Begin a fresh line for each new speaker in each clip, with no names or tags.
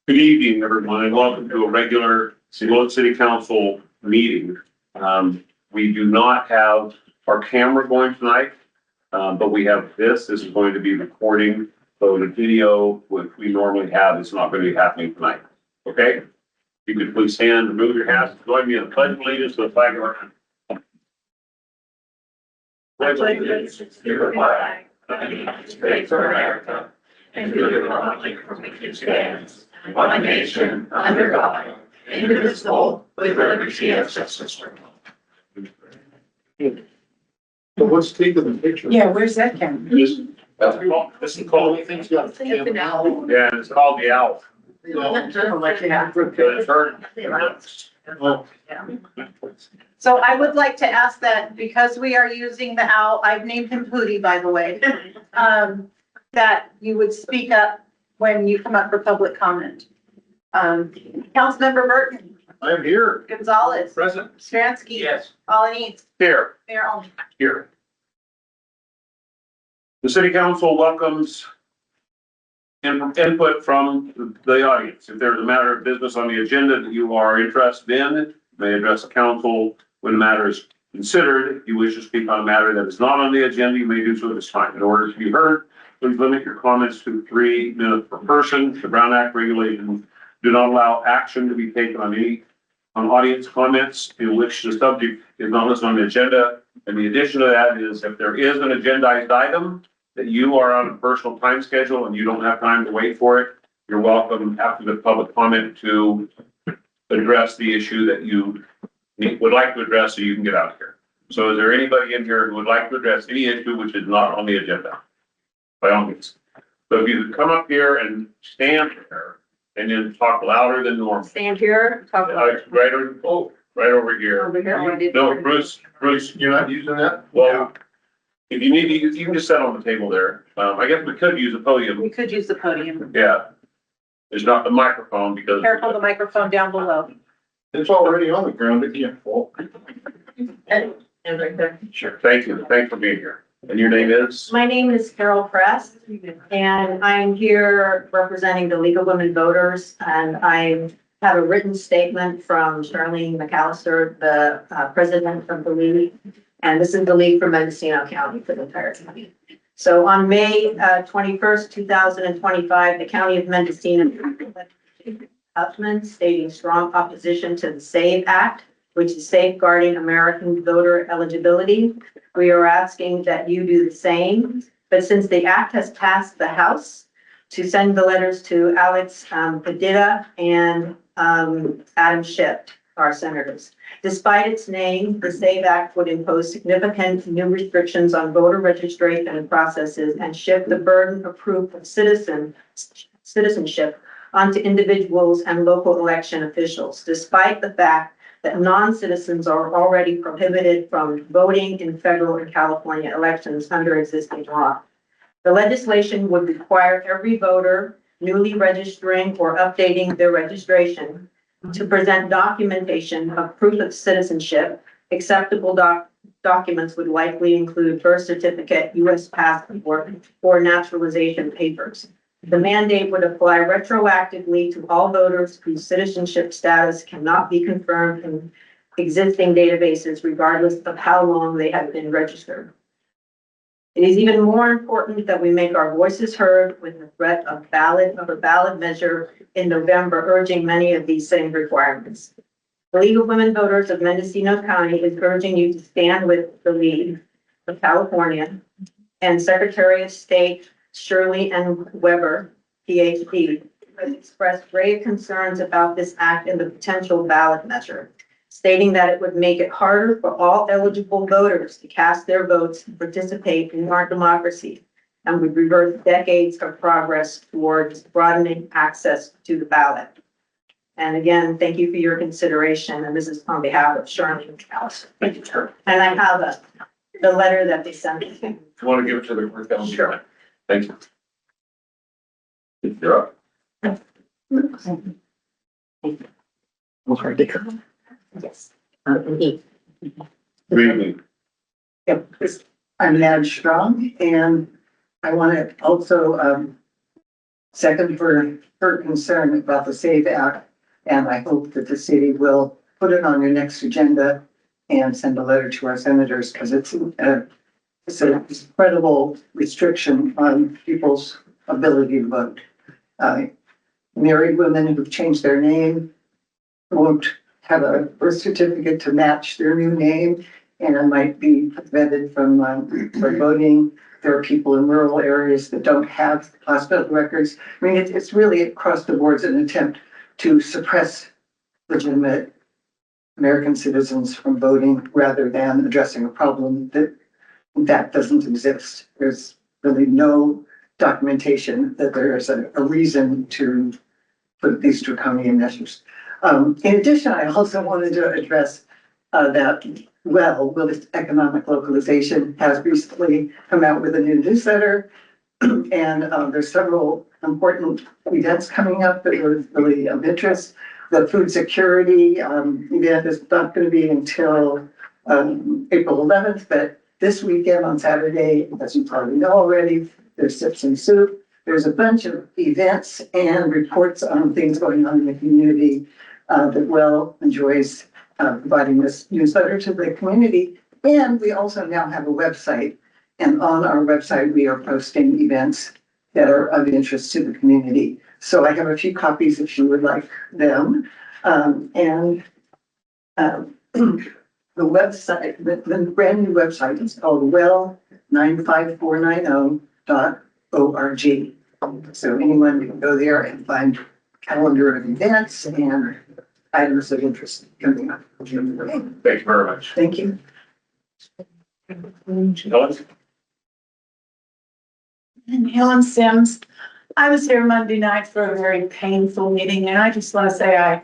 Good evening, everyone, and welcome to a regular Willits City Council meeting. We do not have our camera going tonight, but we have this. This is going to be recording. So the video, which we normally have, is not going to be happening tonight. Okay? You could please stand, remove your hats, join me in the pledge of allegiance to the flag of our country. Pledge allegiance to the flag of the United States of America and to the republic for which it stands, one nation, under God, indivisible, with liberty and justice for all.
So what's taking the picture?
Yeah, where's that camera?
This is called,
Things got.
yeah, it's called the owl. It's heard.
Oh,
So I would like to ask that because we are using the owl, I've named him Hootie, by the way, that you would speak up when you come up for public comment. Councilmember Burton,
I am here,
Gonzalez,
present.
Stransky.
Yes.
Alaniz,
Here.
Mayor Alden.
Here. The city council welcomes input from the audience. If there's a matter of business on the agenda that you are interested in, you may address the council when the matter is considered. If you wish to speak on a matter that is not on the agenda, you may do so at this time. In order to be heard, please limit your comments to 3 minutes per person. The Brown Act regulations do not allow action to be taken on audience comments in which the subject is not listed on the agenda. And the addition to that is if there is an agendized item that you are on a personal time schedule and you don't have time to wait for it, you're welcome after the public comment to address the issue that you would like to address so you can get out of here. So is there anybody in here who would like to address any issue which is not on the agenda? By all means. So if you could come up here and stand there and then talk louder than normal.
Stand here, talk
Right over here.
over here.
No, Bruce,
You're not using that?
well, if you need to, you can just sit on the table there. I guess we could use a podium.
We could use the podium.
Yeah. It's not the microphone because.
Careful, the microphone down below.
It's already on the ground, it can't fall.
And right there.
Sure. Thank you. Thanks for being here. And your name is?
My name is Carol Press, and I'm here representing the League of Women Voters, and I have a written statement from Charlene McAllister, the president of the league, and this is the league for Mendocino County for the entire county. So on May 21st, 2025, the county of Mendocino stating strong opposition to the SAVE Act, which is safeguarding American voter eligibility. We are asking that you do the same, but since the act has passed the House, to send the letters to Alex Padilla and Adam Schiff, our senators. Despite its name, the SAVE Act would impose significant new restrictions on voter registration processes and shift the burden of proof of citizenship onto individuals and local election officials, despite the fact that non-citizens are already prohibited from voting in federal and California elections under existing law. The legislation would require every voter newly registering or updating their registration to present documentation of proof of citizenship. Acceptable documents would likely include birth certificate, U.S. passport, or naturalization papers. The mandate would apply retroactively to all voters whose citizenship status cannot be confirmed in existing databases, regardless of how long they have been registered. It is even more important that we make our voices heard with the threat of a ballot measure in November, urging many of these same requirements. The League of Women Voters of Mendocino County is urging you to stand with the League of California and Secretary of State Shirley N. Weber, PhD, has expressed grave concerns about this act and the potential ballot measure, stating that it would make it harder for all eligible voters to cast their votes and participate in our democracy, and would reverse decades of progress towards broadening access to the ballot. And again, thank you for your consideration, and this is on behalf of Shirley McAllister.
Thank you, sir.
And I have the letter that they sent me.
If you want to give it to the clerk, that would be
Sure.
fine. Thank you. You're up.
Yes.
Good evening.
Yep, I'm Nad Strong, and I want to also Second, for her concern about the SAVE Act, and I hope that the city will put it on your next agenda and send a letter to our senators, because it's an incredible restriction on people's ability to vote. Married women who've changed their name won't have a birth certificate to match their new name and might be prevented from voting. There are people in rural areas that don't have hospital records. I mean, it's really across the board an attempt to suppress legitimate American citizens from voting rather than addressing a problem that doesn't exist. There's really no documentation that there is a reason to put these draconian measures. In addition, I also wanted to address that Willits Economic Localization has recently come out with a new newsletter, and there's several important events coming up that are really of interest. The food security event is not going to be until April 11th, but this weekend on Saturday, as you probably know already, there's Sips and Soup. There's a bunch of events and reports on things going on in the community that Will enjoys providing this newsletter to the community. And we also now have a website, and on our website, we are posting events that are of interest to the community. So I have a few copies if you would like them. The website, the brand new website is called well95490.org. So anyone can go there and find calendar of events and items of interest coming up.
Thank you very much.
Thank you.
Helen?
And Helen Sims, I was here Monday night for a very painful meeting, and I just want to say I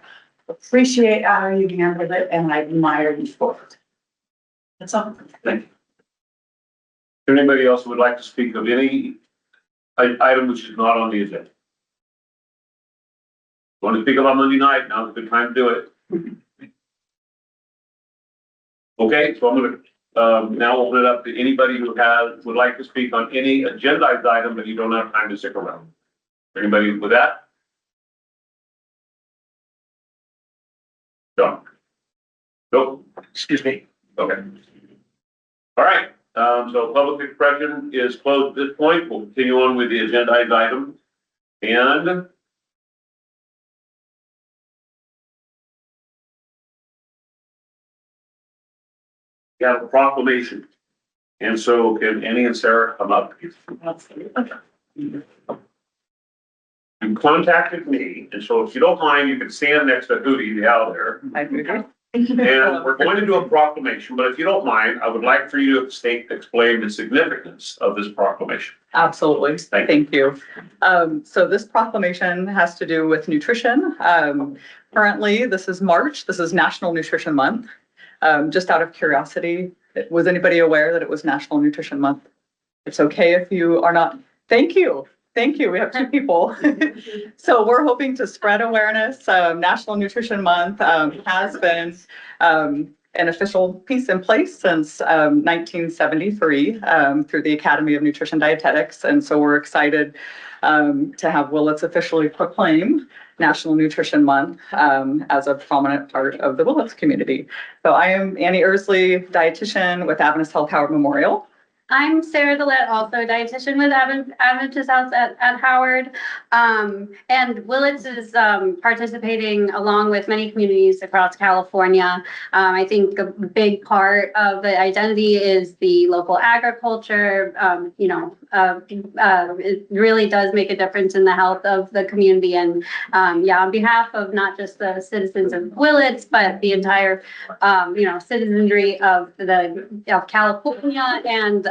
appreciate how you handled it and I admire you for it. That's all.
Thank you. If anybody else would like to speak of any item which is not on the agenda? Want to speak about Monday night? Now's a good time to do it. Okay, so I'm gonna now open it up to anybody who would like to speak on any agendized item, but you don't have time to stick around. Anybody with that? John? Nope.
Excuse me.
Okay. All right, so public expression is closed at this point. We'll continue on with the agendized item. And we have a proclamation. And so can Annie and Sarah come up? You contacted me, and so if you don't mind, you can stand next to Hootie, the owl there. And we're going to do a proclamation, but if you don't mind, I would like for you to explain the significance of this proclamation.
Absolutely.
Thank you.
Thank you. So this proclamation has to do with nutrition. Currently, this is March. This is National Nutrition Month. Just out of curiosity, was anybody aware that it was National Nutrition Month? It's okay if you are not. Thank you. Thank you. We have two people. So we're hoping to spread awareness. National Nutrition Month has been an official piece in place since 1973 through the Academy of Nutrition Dietetics. And so we're excited to have Willits officially proclaim National Nutrition Month as a prominent part of the Willits community. So I am Annie Ersley, dietitian with Adventist Health Howard Memorial.
I'm Sarah Dillette, also a dietitian with Adventist Health at Howard. And Willits is participating along with many communities across California. I think a big part of the identity is the local agriculture. It really does make a difference in the health of the community. And on behalf of not just the citizens of Willits, but the entire, citizenry of California and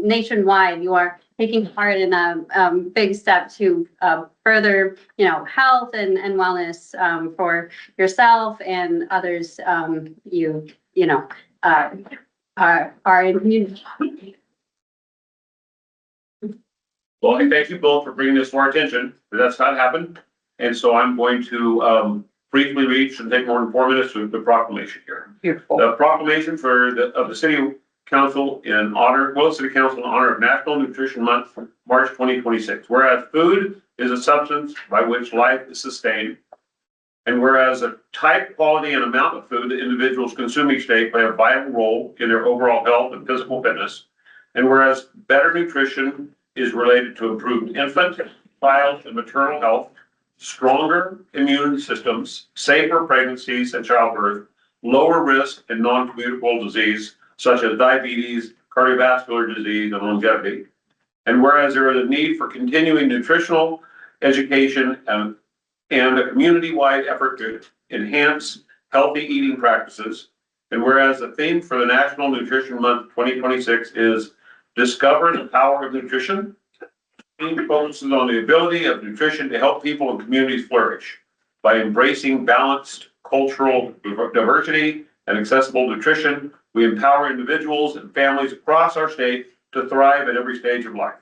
nationwide, you are taking part in a big step to further, health and wellness for yourself and others. Are in community.
Well, I thank you both for bringing this to our attention. That's how it happened. And so I'm going to briefly read, should take more than 4 minutes, with the proclamation here.
Beautiful.
The proclamation of the City Council Willits City Council in honor of National Nutrition Month, March 2026. Whereas food is a substance by which life is sustained. And whereas a type, quality, and amount of food that individuals consume each day play a vital role in their overall health and physical fitness. And whereas better nutrition is related to improved infant, child, and maternal health, stronger immune systems, safer pregnancies and childbirth, lower risk and non-communicable disease such as diabetes, cardiovascular disease, and longevity. And whereas there is a need for continuing nutritional education and a community-wide effort to enhance healthy eating practices. And whereas the theme for the National Nutrition Month 2026 is Discover the Power of Nutrition, the theme focuses on the ability of nutrition to help people and communities flourish by embracing balanced cultural diversity and accessible nutrition. We empower individuals and families across our state to thrive at every stage of life.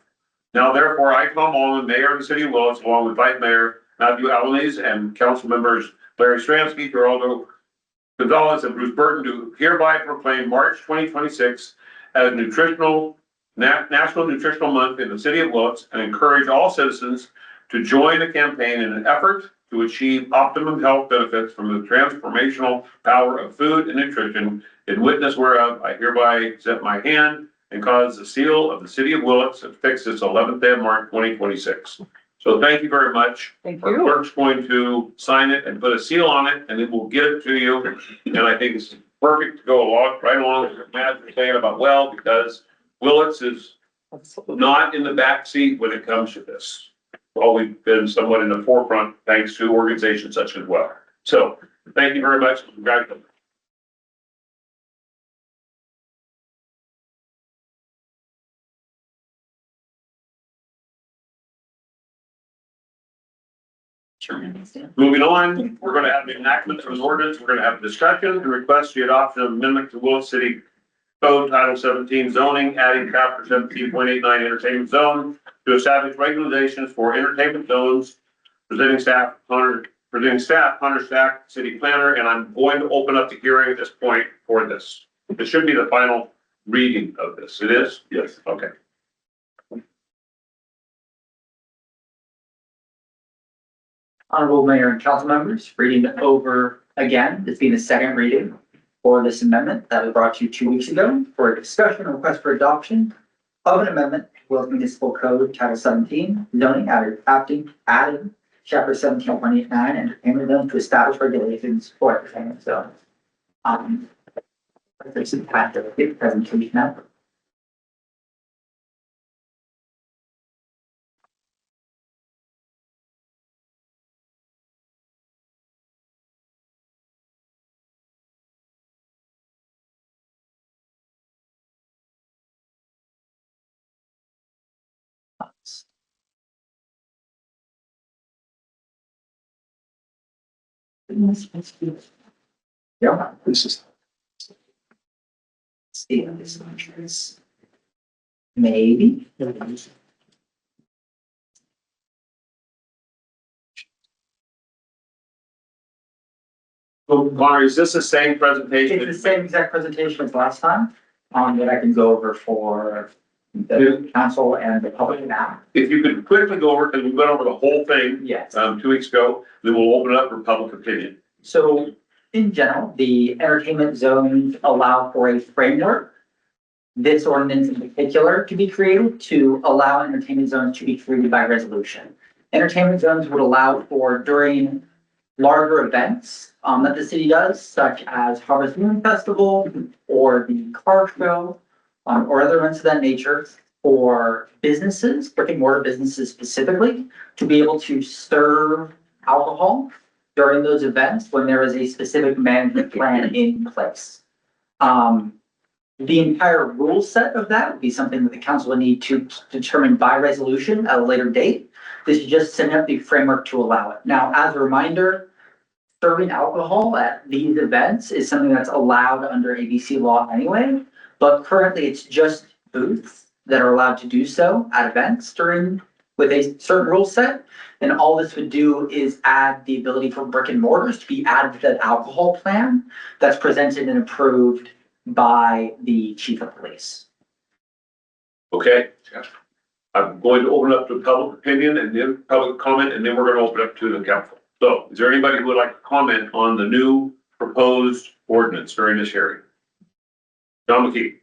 Now, therefore, I, Tom Allen, Mayor of the City of Willits, along with Vice Mayor Matthew Albanese and Council Members Larry Stransky, Geraldo Gonzalez, and Bruce Burton, do hereby proclaim March 2026 as National Nutritional Month in the City of Willits and encourage all citizens to join the campaign in an effort to achieve optimum health benefits from the transformational power of food and nutrition. In witness whereof, I hereby present my hand and cause the seal of the City of Willits and fix this 11th day of March 2026. So thank you very much.
Thank
Our
you.
clerk's going to sign it and put a seal on it, and then we'll get it to you. And I think it's perfect to go right along with what Matt was saying about because Willits is not in the back seat when it comes to this. Well, we've been somewhat in the forefront thanks to organizations such as well. So thank you very much. Congratulations. Moving on, we're going to have the enactment of an ordinance. We're going to have a discussion and request the adoption of amendment to Willits City Code Title 17 zoning, adding chapter 17.89 entertainment zone to establish regulations for entertainment zones. Presenting staff, Hunter Stack, city planner, and I'm going to open up the hearing at this point for this. It should be the final reading of this. It is? Yes. Okay.
Honorable Mayor and council members, reading over again, this being the second reading for this amendment that was brought to you 2 weeks ago for a discussion and request for adoption of an amendment to Willits Municipal Code Title 17 zoning adding chapter 17.89 entertainment zone to establish regulations for entertainment zones. There's some kind of presentation now. Yeah, this is. See, this is. Maybe.
So, Connor, is this the same presentation?
It's the same exact presentation as last time, that I can go over for the council and the public now.
If you could quickly go over, because we went over the whole thing,
Yes.
2 weeks ago, then we'll open it up for public opinion.
So in general, the entertainment zones allow for a framework. This ordinance in particular to be created to allow entertainment zones to be created by resolution. Entertainment zones would allow for during larger events that the city does, such as Harvest Moon Festival or the car show, or other events of that nature, for businesses, brick and mortar businesses specifically, to be able to serve alcohol during those events when there is a specific management plan in place. The entire rule set of that would be something that the council would need to determine by resolution at a later date. This is just setting up the framework to allow it. Now, as a reminder, serving alcohol at these events is something that's allowed under ABC law anyway, but currently it's just booths that are allowed to do so at events with a certain rule set. And all this would do is add the ability for brick and mortars to be added to that alcohol plan that's presented and approved by the chief of police.
Okay? I'm going to open up to public opinion and then public comment, and then we're gonna open up to the council. So is there anybody who would like to comment on the new proposed ordinance during this hearing? John McKee.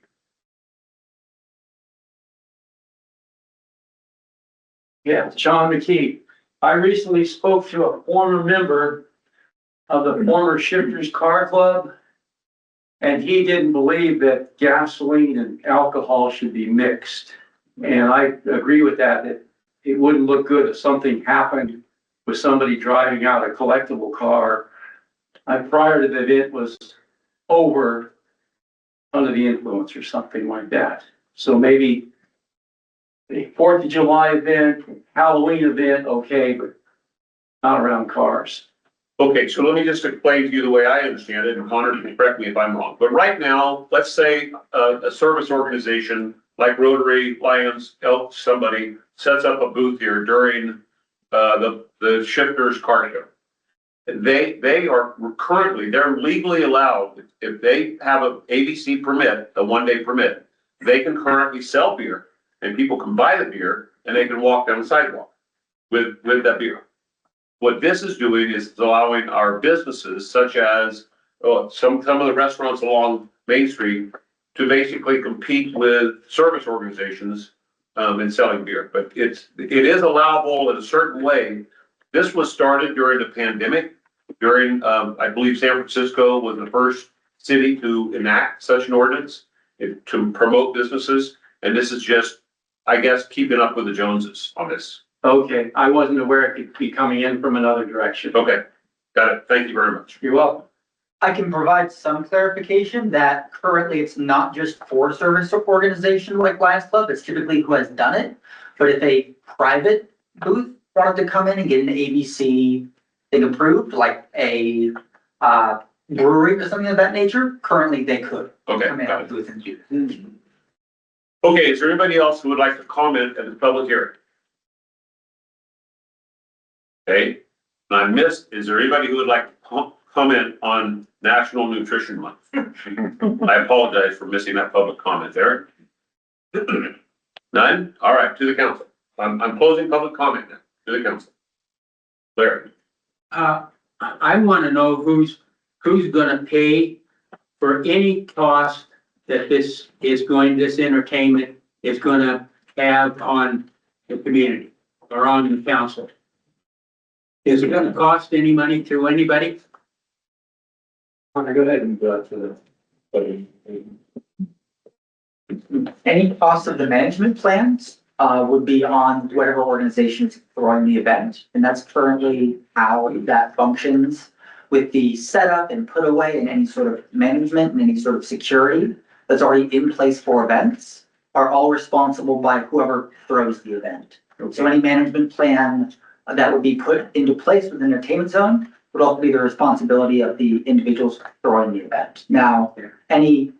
Yeah, John McKee. I recently spoke to a former member of the former Shifters Car Club. And he didn't believe that gasoline and alcohol should be mixed. And I agree with that, that it wouldn't look good if something happened with somebody driving out a collectible car. Prior to the event was over under the influence or something like that. So maybe the 4th of July event, Halloween event, okay, but not around cars.
Okay, so let me just explain to you the way I understand it, and Connor can correct me if I'm wrong. But right now, let's say a service organization like Rotary, Lions, Elk, somebody sets up a booth here during the Shifters Car Show. They are currently, they're legally allowed, if they have a ABC permit, a one-day permit, they can currently sell beer, and people can buy the beer, and they can walk down the sidewalk with that beer. What this is doing is allowing our businesses, such as some of the restaurants along Main Street, to basically compete with service organizations in selling beer. But it is allowable in a certain way. This was started during the pandemic. During, I believe San Francisco was the first city to enact such an ordinance to promote businesses. And this is just, I guess, keeping up with the Joneses on this.
Okay, I wasn't aware it could be coming in from another direction.
Okay, got it. Thank you very much.
You're welcome.
I can provide some clarification that currently it's not just for service organization like Lions Club, it's typically who has done it. But if a private booth wanted to come in and get an ABC thing approved, like a brewery or something of that nature, currently they could
Okay,
come in
got
and
it.
booth and do.
Okay, is there anybody else who would like to comment at the public hearing? Okay, and I missed, is there anybody who would like to comment on National Nutrition Month? I apologize for missing that public comment there. None? All right, to the council. I'm closing public comment now, to the council. Larry.
I want to know who's gonna pay for any cost that this entertainment is gonna have on the community or on the council. Is it gonna cost any money to anybody?
Go ahead and go to
Any cost of the management plans would be on whatever organization is throwing the event. And that's currently how that functions with the setup and put away and any sort of management and any sort of security that's already in place for events are all responsible by whoever throws the event. So any management plan that would be put into place with the entertainment zone would also be the responsibility of the individuals throwing the event. Now, any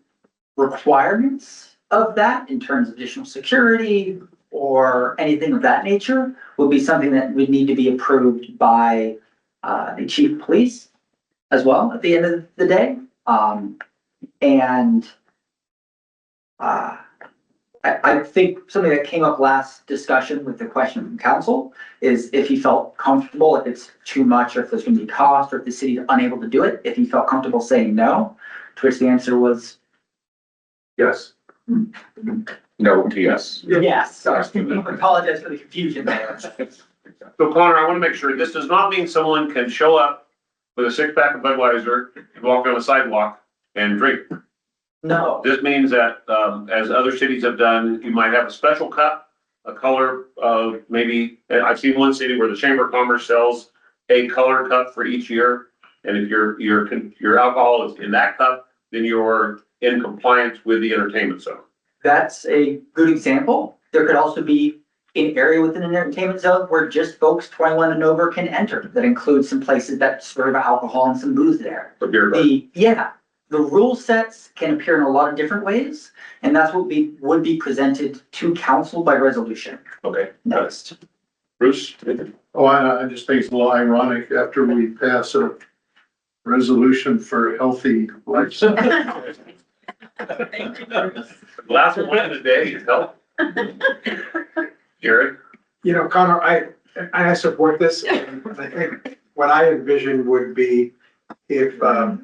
requirements of that in terms of additional security or anything of that nature would be something that would need to be approved by the chief of police as well at the end of the day. I think something that came up last discussion with the question from council is if he felt comfortable, if it's too much, or if there's gonna be cost, or if the city is unable to do it, if he felt comfortable saying no, to which the answer was
Yes. No to yes.
yes. Sorry, I apologize for the confusion there.
So Connor, I want to make sure, this does not mean someone can show up with a six-pack of Budweiser and walk on the sidewalk and drink.
No,
This means that, as other cities have done, you might have a special cup, a color of maybe, I've seen one city where the Chamber of Commerce sells a color cup for each year. And if your alcohol is in that cup, then you're in compliance with the entertainment zone.
that's a good example. There could also be an area within an entertainment zone where just folks 21 and over can enter. That includes some places that serve alcohol and some booze there.
For beer garden.
The rule sets can appear in a lot of different ways, and that's what would be presented to council by resolution.
Okay,
Next.
Bruce?
Oh, I just think it's a little ironic after we pass a resolution for healthy lifestyle.
Last one of the day is help. Jerry?
You know, Connor, I support this. And I think what I envisioned would be if a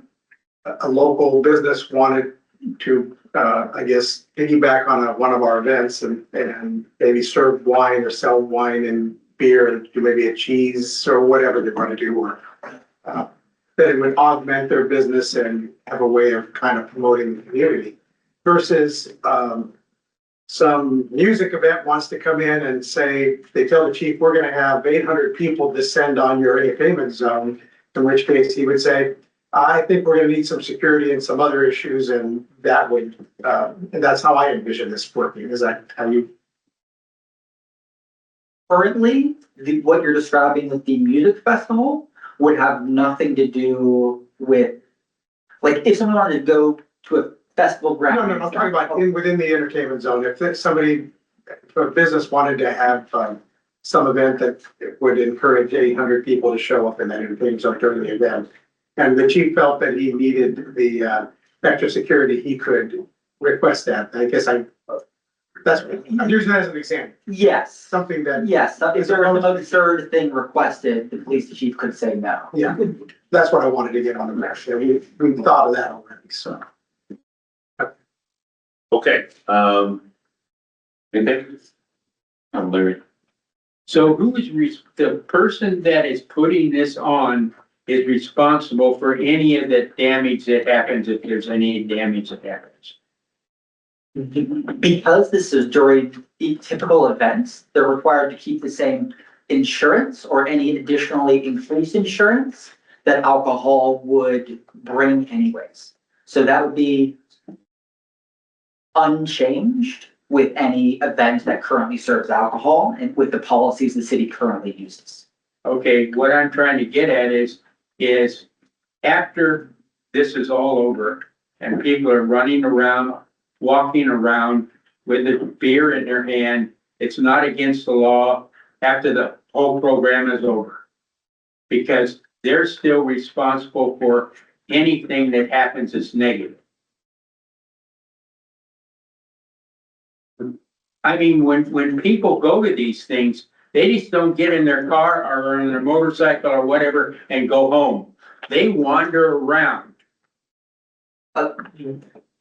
local business wanted to, I guess, piggyback on one of our events and maybe serve wine or sell wine and beer and do maybe a cheese or whatever they want to do, or that it would augment their business and have a way of kind of promoting the community versus some music event wants to come in and say, they tell the chief, we're gonna have 800 people descend on your entertainment zone, in which case he would say, I think we're gonna need some security and some other issues, and that would, and that's how I envision this working. Is that how you?
Currently, what you're describing with the music festival would have nothing to do with, like, if someone wanted to go to a festival ground.
No, I'm talking about within the entertainment zone. If a business wanted to have some event that would encourage 800 people to show up in that entertainment zone during the event, and the chief felt that he needed the extra security, he could request that. I guess I'm using that as an example,
Yes,
something that,
yes, if there was an absurd thing requested, the police chief could say no.
yeah, that's what I wanted to get on the map. We thought of that already, so.
Okay, anything? I'm Larry.
So who is the person that is putting this on is responsible for any of the damage that happens, if there's any damage that happens?
Because this is during the typical events, they're required to keep the same insurance or any additionally increased insurance that alcohol would bring anyways. So that would be unchanged with any event that currently serves alcohol and with the policies the city currently uses.
Okay, what I'm trying to get at is after this is all over and people are running around, walking around with a beer in their hand, it's not against the law after the whole program is over. Because they're still responsible for anything that happens that's negative. I mean, when people go to these things, they just don't get in their car or on their motorcycle or whatever and go home. They wander around.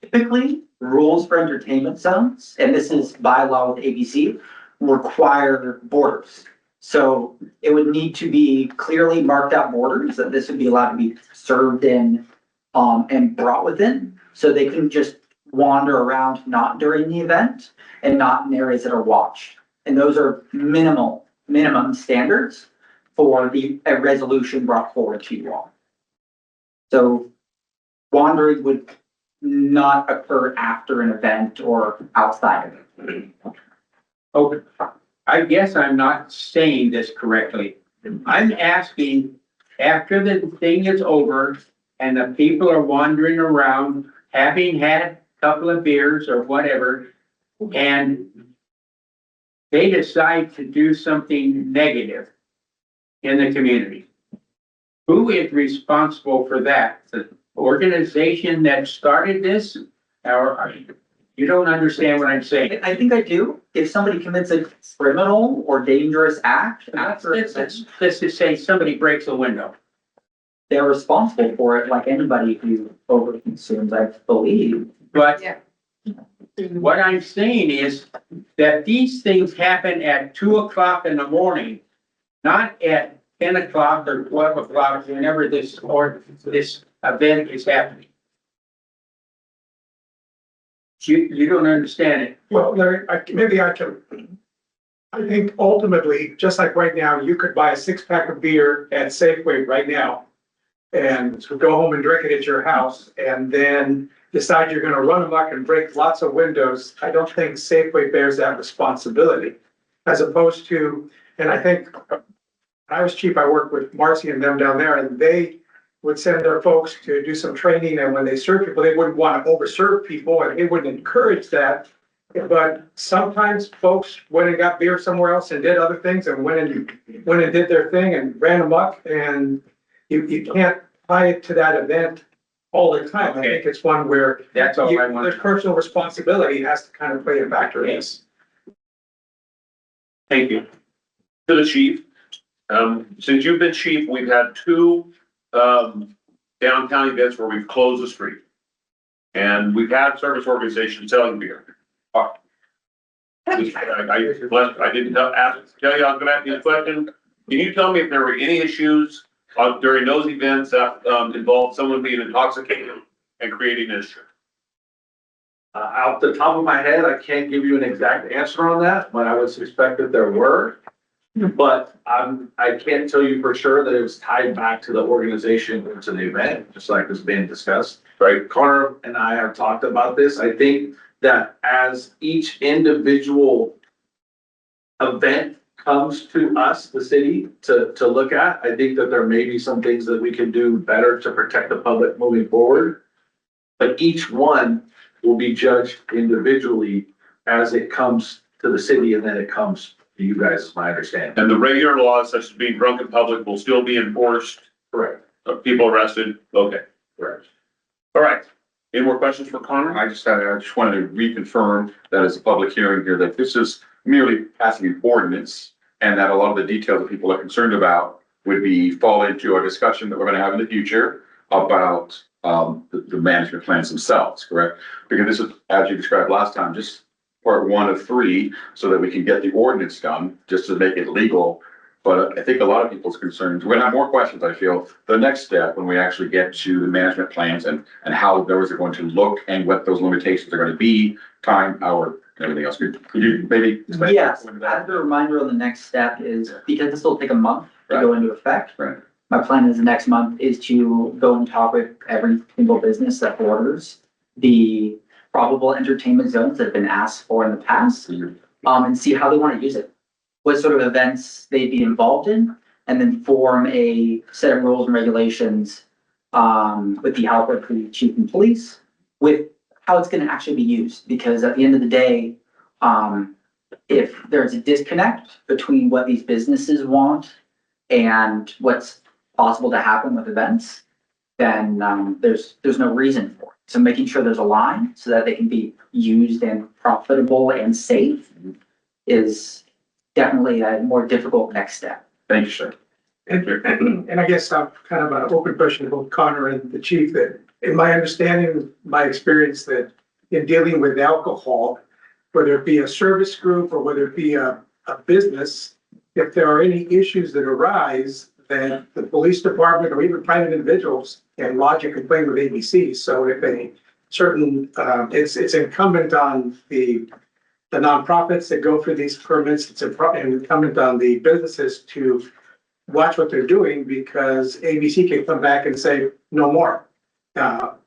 Typically, rules for entertainment zones, and this is by law with ABC, require borders. So it would need to be clearly marked out borders that this would be allowed to be served in and brought within. So they can just wander around not during the event and not in areas that are watched. And those are minimum standards for a resolution brought forward to you all. So wandering would not occur after an event or outside of it.
Okay, I guess I'm not saying this correctly. I'm asking, after the thing is over and the people are wandering around, having had a couple of beers or whatever, and they decide to do something negative in the community. Who is responsible for that? The organization that started this? Or you don't understand what I'm saying?
I think I do. If somebody commits a criminal or dangerous act after
Let's just say somebody breaks a window.
they're responsible for it, like anybody who overconsumes, I believe.
But what I'm saying is that these things happen at 2 o'clock in the morning, not at 10 o'clock or 12 o'clock, whenever this event is happening. You don't understand it.
Well, Larry, maybe I can. I think ultimately, just like right now, you could buy a 6-pack of beer at Safeway right now and go home and drink it at your house and then decide you're gonna run amok and break lots of windows. I don't think Safeway bears that responsibility, as opposed to, and I think when I was chief, I worked with Marcy and them down there, and they would send their folks to do some training, and when they serve people, they wouldn't want to overserve people, and they wouldn't encourage that. But sometimes folks went and got beer somewhere else and did other things and went and did their thing and ran amok, and you can't tie it to that event all the time. I think it's one where
That's all I want.
there's personal responsibility has to kind of play a factor in this.
Thank you. To the chief, since you've been chief, we've had two, downtown events where we've closed the street. And we've had service organizations selling beer. I didn't tell you I was gonna ask you a question. Can you tell me if there were any issues during those events that, involved someone being intoxicated and creating an issue?
Out the top of my head, I can't give you an exact answer on that, but I would suspect that there were. But I can't tell you for sure that it was tied back to the organization or to the event, just like was being discussed. Right, Connor and I have talked about this. I think that as each individual event comes to us, the city, to look at, I think that there may be some things that we can do better to protect the public moving forward. But each one will be judged individually as it comes to the city and then it comes to you guys, is my understanding.
And the regular laws such as being drunk in public will still be enforced?
Correct.
People arrested? Okay.
Correct.
All right. Any more questions for Connor?
I just wanted to reconfirm that as a public hearing here, that this is merely passing an ordinance and that a lot of the details that people are concerned about would fall into a discussion that we're gonna have in the future about the management plans themselves, correct? Because this is, as you described last time, just part 1 of 3, so that we can get the ordinance done, just to make it legal. But I think a lot of people's concerns, we're gonna have more questions, I feel, the next step when we actually get to the management plans and how those are going to look and what those limitations are gonna be, time, hour, and everything else. Could you maybe?
Yes, as a reminder on the next step is, because this will take a month to go into effect.
Right.
My plan is the next month is to go and talk with every single business that borders the probable entertainment zones that have been asked for in the past, and see how they want to use it. What sort of events they'd be involved in, and then form a set of rules and regulations, with the help of the chief and police, with how it's gonna actually be used, because at the end of the day, if there's a disconnect between what these businesses want and what's possible to happen with events, then, there's no reason for it. So making sure there's a line so that they can be used and profitable and safe is definitely a more difficult next step.
Thank you, sir.
And I guess I'm kind of an open question to both Connor and the chief, that in my understanding, my experience, that in dealing with alcohol, whether it be a service group or whether it be a business, if there are any issues that arise, then the police department or even private individuals can lodge a complaint with ABC. So if a certain, it's incumbent on the nonprofits that go through these permits, it's incumbent on the businesses to watch what they're doing, because ABC can come back and say, no more. Whether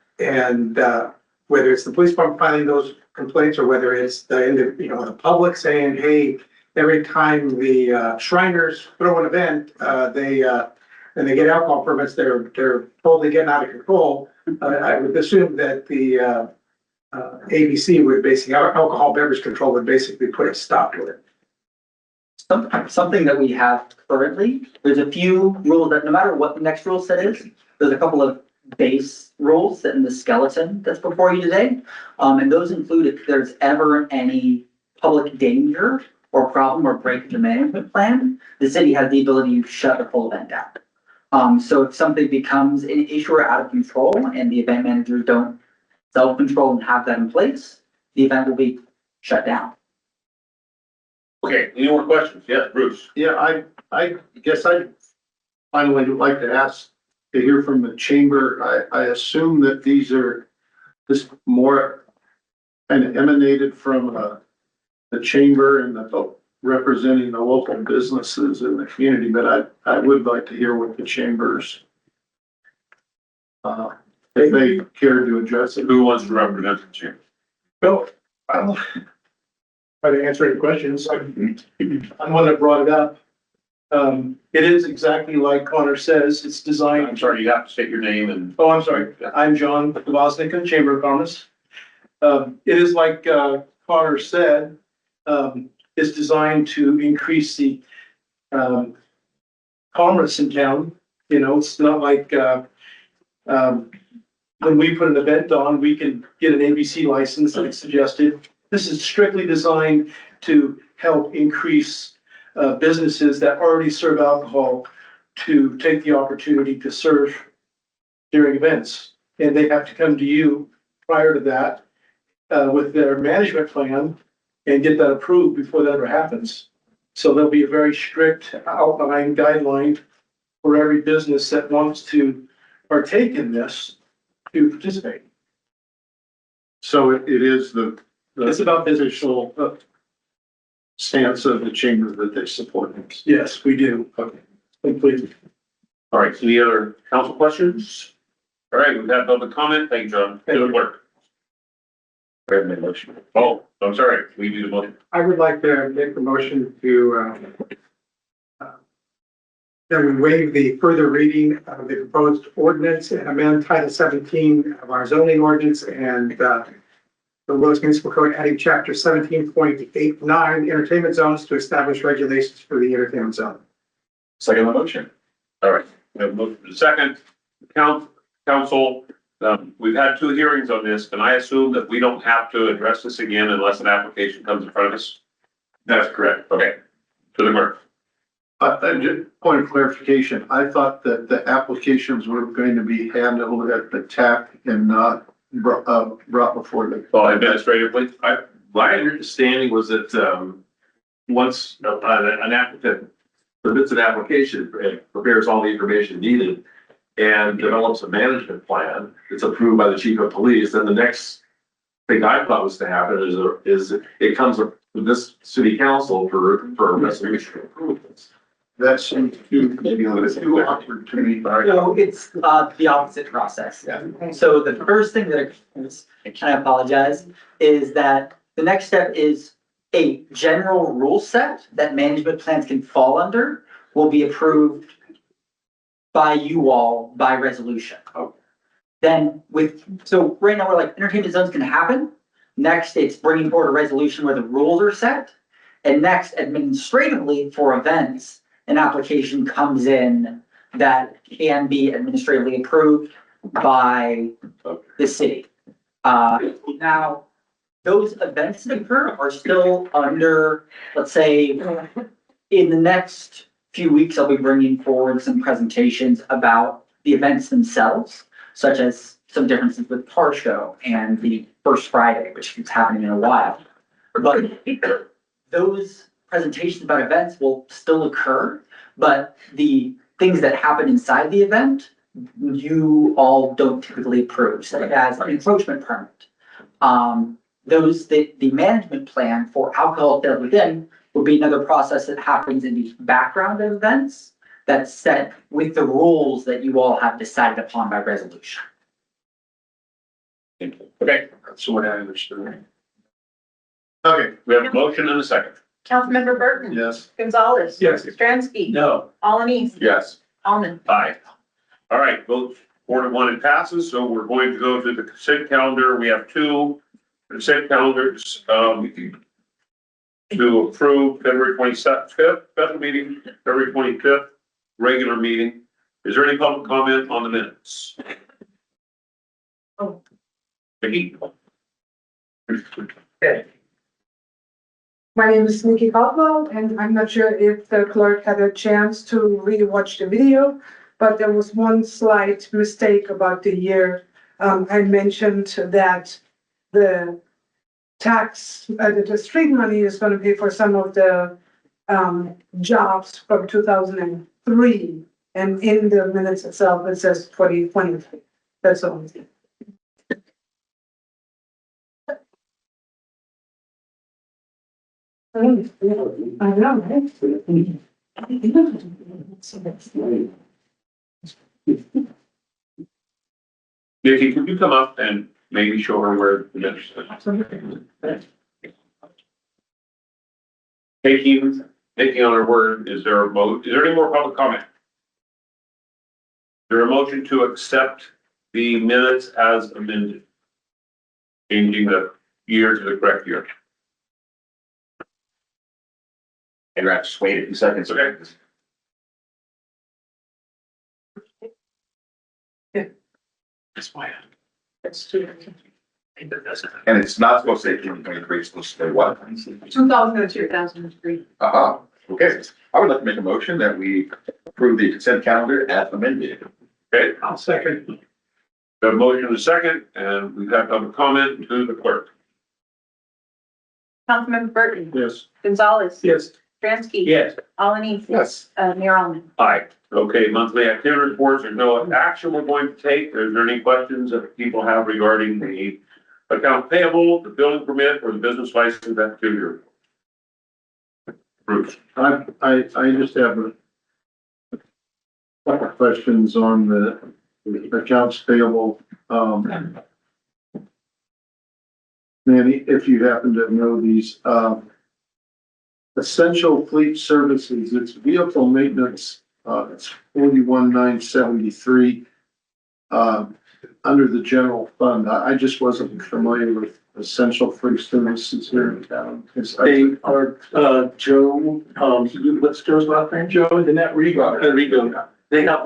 it's the police department filing those complaints or whether it's the public saying, hey, every time the Shriners throw an event, and they get alcohol permits, they're totally getting out of control. I would assume that the ABC would basically, alcohol beverage control would basically put a stop to it.
Something that we have currently, there's a few rules that no matter what the next rule set is, there's a couple of base rules in the skeleton that's before you today. And those include if there's ever any public danger or problem or break in the management plan, the city has the ability to shut the full event down. So if something becomes an issue or out of control and the event managers don't self-control and have that in place, the event will be shut down.
Okay, any more questions? Yes, Bruce.
Yeah, I guess I'd finally like to ask to hear from the chamber. I assume that these are just more kind of emanated from the chamber and the representing the local businesses in the community, but I would like to hear what the chambers, if they care to address it.
Who wants to represent the chamber?
Well, I'll try to answer any questions. I'm the one that brought it up. It is exactly like Connor says, it's designed.
I'm sorry, you have to state your name and.
Oh, I'm sorry. I'm John Vosnick, Chamber of Commerce. It is like Connor said, is designed to increase the commerce in town. You know, it's not like when we put an event on, we can get an ABC license like suggested. This is strictly designed to help increase
businesses that already serve alcohol to take the opportunity to serve during events. And they have to come to you prior to that with their management plan and get that approved before that ever happens. So there'll be a very strict outline guideline for every business that wants to partake in this to participate.
So it is the
It's about business.
official stance of the chamber that they support this.
Yes, we do.
Okay.
Completely.
All right, any other council questions? All right, we've had public comment. Thank you, John. Good work. Oh, I'm sorry. We need a motion.
I would like to make the motion to, that we waive the further reading of the proposed ordinance and amend Title 17 of our zoning ordinance and the Willits Municipal Code, adding Chapter 17.89 entertainment zones to establish regulations for the entertainment zone.
Second the motion.
All right, we have a motion to second. Council, we've had 2 hearings on this. Can I assume that we don't have to address this again unless an application comes in front of us? That's correct. Okay, to the clerk.
Just point of clarification, I thought that the applications were going to be handled at the TAC and not brought before the.
Well, administratively,
My understanding was that, once an applicant submits an application and prepares all the information needed and develops a management plan, it's approved by the chief of police, then the next thing I thought was to happen is it comes to this city council for a resolution to approve this.
That seems too awkward to me.
So it's, the opposite process.
Yeah.
So the first thing that occurs, and I apologize, is that the next step is a general rule set that management plans can fall under will be approved by you all by resolution. Then so right now we're like entertainment zones can happen. Next, it's bringing forward a resolution where the rules are set. And next, administratively for events, an application comes in that can be administratively approved by the city. Now, those events that occur are still under, let's say, in the next few weeks, I'll be bringing forward some presentations about the events themselves, such as some differences with car show and the First Friday, which is happening in a while. But those presentations about events will still occur, but the things that happen inside the event, you all don't typically approve, such as an encroachment permit. The management plan for alcohol there within would be another process that happens in the background of events that's set with the rules that you all have decided upon by resolution.
okay,
That's what I understood. Okay,
we have a motion and a second.
Councilmember Burton.
yes.
Gonzalez.
Yes.
Stransky.
No.
Alaniz.
Yes.
Almond.
Aye. All right, vote 4-1, it passes, so we're going to go to the consent calendar. We have 2 consent calendars, to approve February 25th, special meeting, February 25th, regular meeting. Is there any public comment on the minutes?
Oh.
Vicky?
My name is Nikki Caldwell, and I'm not sure if the clerk had a chance to really watch the video, but there was one slight mistake about the year. I mentioned that the the street money is going to be for some of the jobs from 2003, and in the minutes itself, it says 2023. That's all. I know, right?
Vicky, could you come up and maybe show her where the minutes are? Taking on her word, is there any more public comment? Is there a motion to accept the minutes as amended? Changing the year to the correct year.
And you have to just wait a few seconds.
Okay.
That's why.
That's true.
And it's not supposed to say 2023, it's supposed to say what?
2000 or 2003.
Uh-huh. Okay, I would like to make a motion that we approve the consent calendar as amended.
Okay,
I'll second.
we have a motion and a second, and we've had public comment to the clerk.
Councilmember Burton,
Yes.
Gonzalez,
Yes.
Kransky,
Yes.
Alani,
Yes.
Mayor Almond.
Aye. Okay, monthly activity reports, there's no action we're going to take. Is there any questions that people have regarding the account payable, the building permit, or the business license activity report? Bruce?
I just have a couple of questions on the accounts payable. Manny, if you happen to know these, essential fleet services, it's vehicle maintenance, it's 41,973. Under the general fund, I just wasn't familiar with essential fleet services here in town.
They are, Joe, what's Joe's last name?
Joe, the net Rigo.
Rigo. They have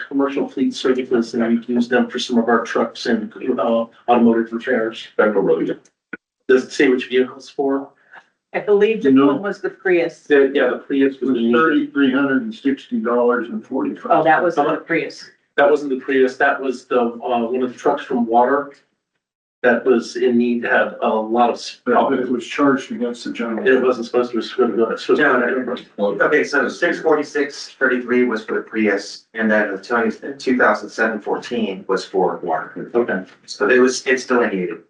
commercial fleet services and we use them for some of our trucks and, automotive repairs.
That's really good.
Does it say which vehicles for?
I believe this one was the Prius.
Yeah, the Prius
It
was
was
the,
$3,360.45.
Oh, that was the Prius.
that wasn't the Prius, that was the, one of the trucks from Water. That was in need, had a lot of,
But it was charged against the general.
it wasn't supposed to, it was supposed to go, it's supposed to.
Okay, so 646.33 was for the Prius, and then the 2007 14 was for water.
Okay.
So it's delineated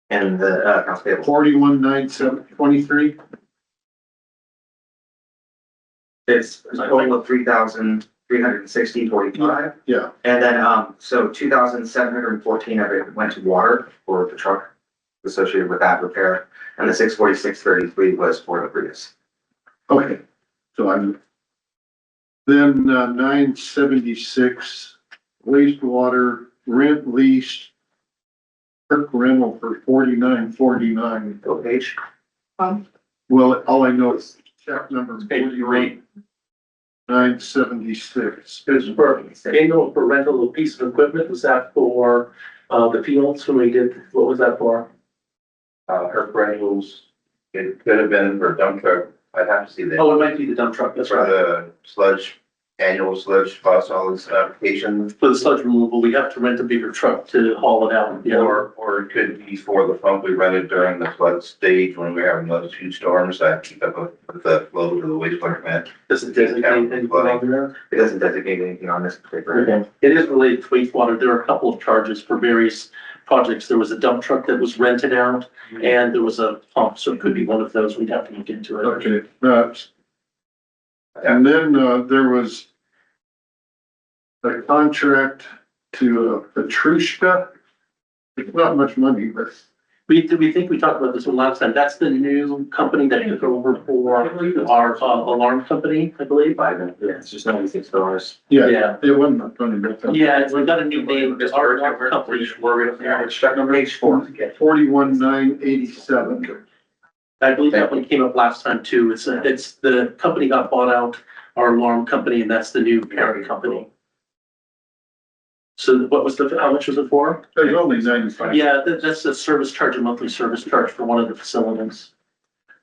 in the accounts payable.
41,923.
It's a total of 3,360.45.
Yeah.
And then, so 2,714 of it went to water for the truck associated with that repair, and the 646.33 was for the Prius.
Okay, so then 976 wastewater rent leased. Kirk rental for 49.49.
Go page.
Well, all I know is check number
Page 3.
976.
It was for annual for rental of piece of equipment, was that for, the fields when we did, what was that for?
Her rentals, it could have been for dump truck. I'd have to see that.
Oh, it might be the dump truck, that's
For
right.
the sludge, annual sludge solids application,
For the sludge removal, we have to rent a bigger truck to haul it out, yeah.
or it could be for the pump we rented during the flood stage when we were having those huge storms that keep up with the flow to the wastewater plant.
Doesn't designate anything on there.
It doesn't designate anything on this paper.
Okay. It is related to wastewater. There are a couple of charges for various projects. There was a dump truck that was rented out and there was a pump, so it could be one of those. We'd have to look into it.
Okay, and then there was a contract to Petrushka. It's not much money, but
We think we talked about this one last time. That's the new company that took over for our alarm company, I believe.
Yeah, it's just $96.
yeah, it wasn't much money. But
Yeah, we got a new name. Our alarm company.
Check number page 4.
41,987.
I believe that one came up last time too. It's the company got bought out, our alarm company, and that's the new parent company. So what was how much was it for?
There's only 95.
Yeah, that's a service charge, a monthly service charge for one of the facilities.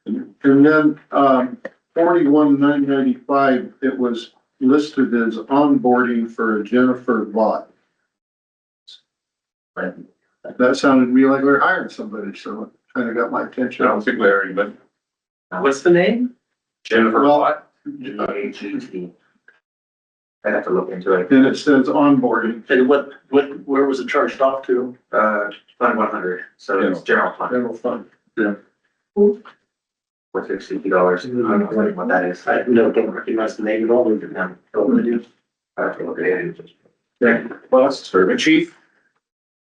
And then 41,995, it was listed as onboarding for Jennifer Bott. That sounded to me like we were hiring somebody, so it kind of got my attention.
I don't think Larry, but
What's the name?
Jennifer.
Well,
I'd have to look into it.
and it says onboarding.
And where was it charged off to?
Fund 100, so it's general fund,
General fund.
$460. I don't know what that is.
I don't recognize the name at all.
I have to look at it.
Okay, well, that's disturbing. Chief,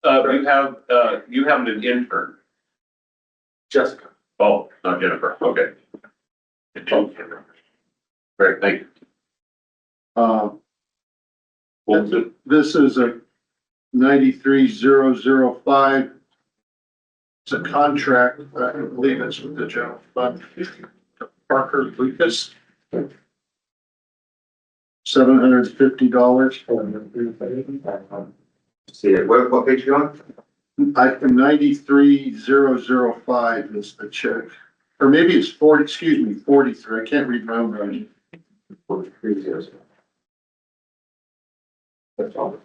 you have an intern.
Jessica.
Oh, not Jennifer, okay. Great, thank you.
This is a 93,005. It's a contract, I believe it's with the general fund. Parker Lucas. $750.
See it, what page you on?
I, 93,005 is the check. or maybe it's 43, I can't read my own writing.
4300. That's all.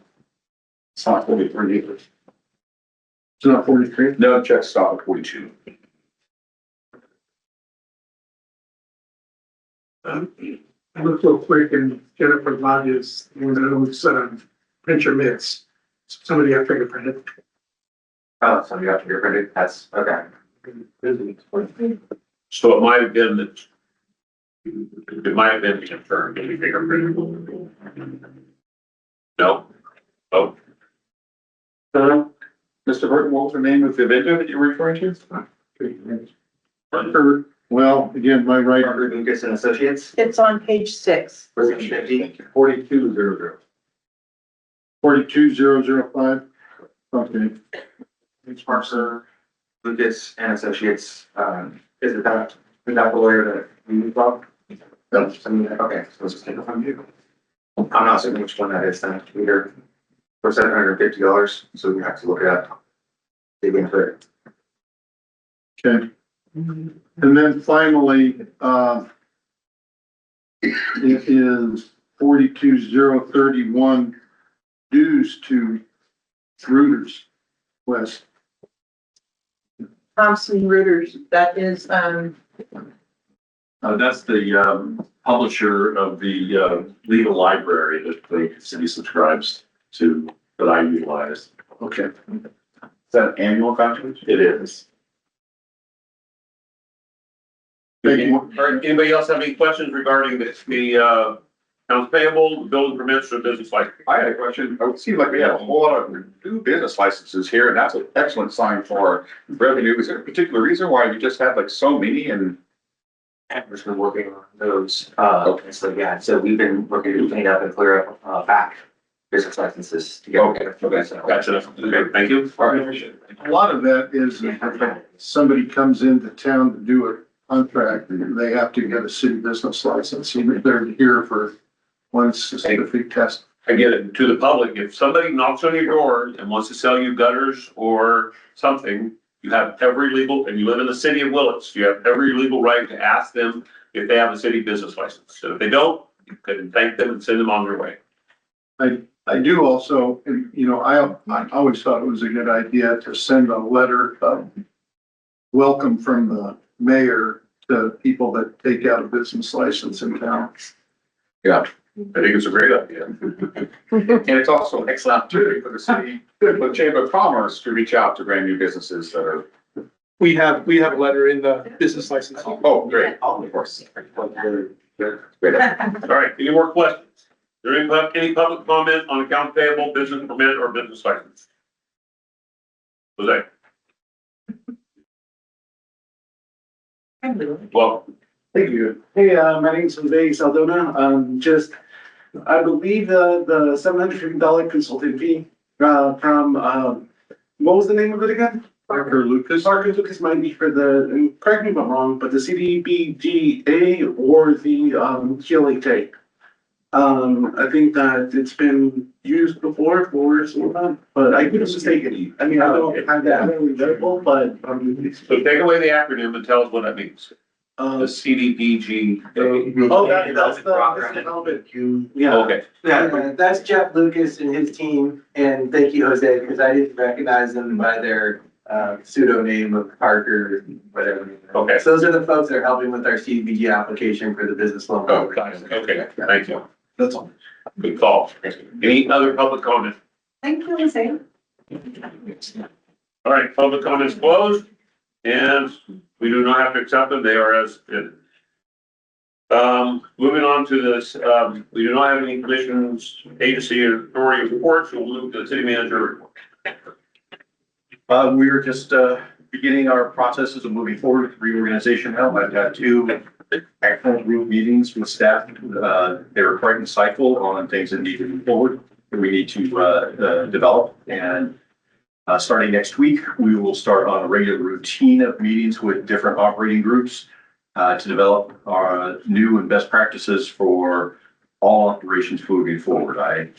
It's not 43 either.
It's not 43?
No, check stop at 42.
Look real quick and Jennifer Lodge's, one of those, printer mitts. Somebody got fingerprinted.
Oh, so you got fingerprinted, that's, okay.
So it might have been that. It might have been confirmed to be fingerprinted. No? Oh,
Mr. Burton, what was the name of the vendor that you're referring to?
Parker, well, again, my writing,
Parker Lucas and Associates,
It's on page 6.
was it 50?
4200.
42005. Okay,
It's Parker Lucas and Associates, is that the lawyer that we moved from?
Yes.
Okay, so let's just take it from you. I'm not certain which one that is then, either for $750, so we have to look at. Dig into it.
okay. And then finally, it is 42031 dues to Reuters West.
Thompson Reuters, that is,
That's the publisher of the legal library that the city subscribes to, that I utilize.
Okay.
Is that an annual contract?
It is.
Thank you.
all right, anybody else have any questions regarding the accounts payable, building permits, or business license?
I had a question. It seems like we have a whole lot of new business licenses here, and that's an excellent sign for revenue. Is there a particular reason why we just have like so many and?
Amber's been working on those, and so, yeah, so we've been working to clean up and clear up, back business licenses together.
Okay, gotcha. Okay, thank you.
All right.
A lot of that is if somebody comes into town to do a contract, they have to get a city business license, even if they're here for one specific test.
I get it. To the public, if somebody knocks on your door and wants to sell you gutters or something, you have every legal, and you live in the city of Willits, you have every legal right to ask them if they have a city business license. So if they don't, you can thank them and send them on their way.
I do also, and, you know, I always thought it was a good idea to send a letter of welcome from the mayor to people that take out a business license in town.
Yeah.
I think it's a great idea.
And it's also an excellent opportunity for the city, for the Chamber of Commerce to reach out to brand new businesses that are.
We have a letter in the business license.
Oh, great. Of course. Great.
All right, any more questions? Is there any public comment on account payable, business permit, or business license? Jose? Well,
Thank you. Hey, my name's Jose Saldona. I believe the $750 consulting fee, from, what was the name of it again?
Parker Lucas.
Parker Lucas might be for and correct me if I'm wrong, but the CDBGA or the, GLHA. I think that it's been used before for some, but I could have mistaken. I mean, I don't have that really available, but,
so take away the acronym and tell us what that means. The CDBG.
oh, that's the development. Yeah.
Okay.
Yeah, that's Jeff Lucas and his team, and thank you, Jose, because I didn't recognize them by their pseudo name of Parker, whatever.
Okay.
So those are the folks that are helping with our CDBG application for the business loan.
Oh, okay, thank you.
That's all.
Good call. Any other public comment?
thank you, Lizzie.
All right, public comments closed, and we do not have to accept them, they are as submitted. Moving on to this, we do not have any commissions, agency, or authority reports, so we'll move to the city manager report.
We're just beginning our processes of moving forward with reorganization help. I've had two excellent group meetings with staff. They were quite insightful on things that need to move forward that we need to develop. And starting next week, we will start on a regular routine of meetings with different operating groups to develop our new and best practices for all operations moving forward. I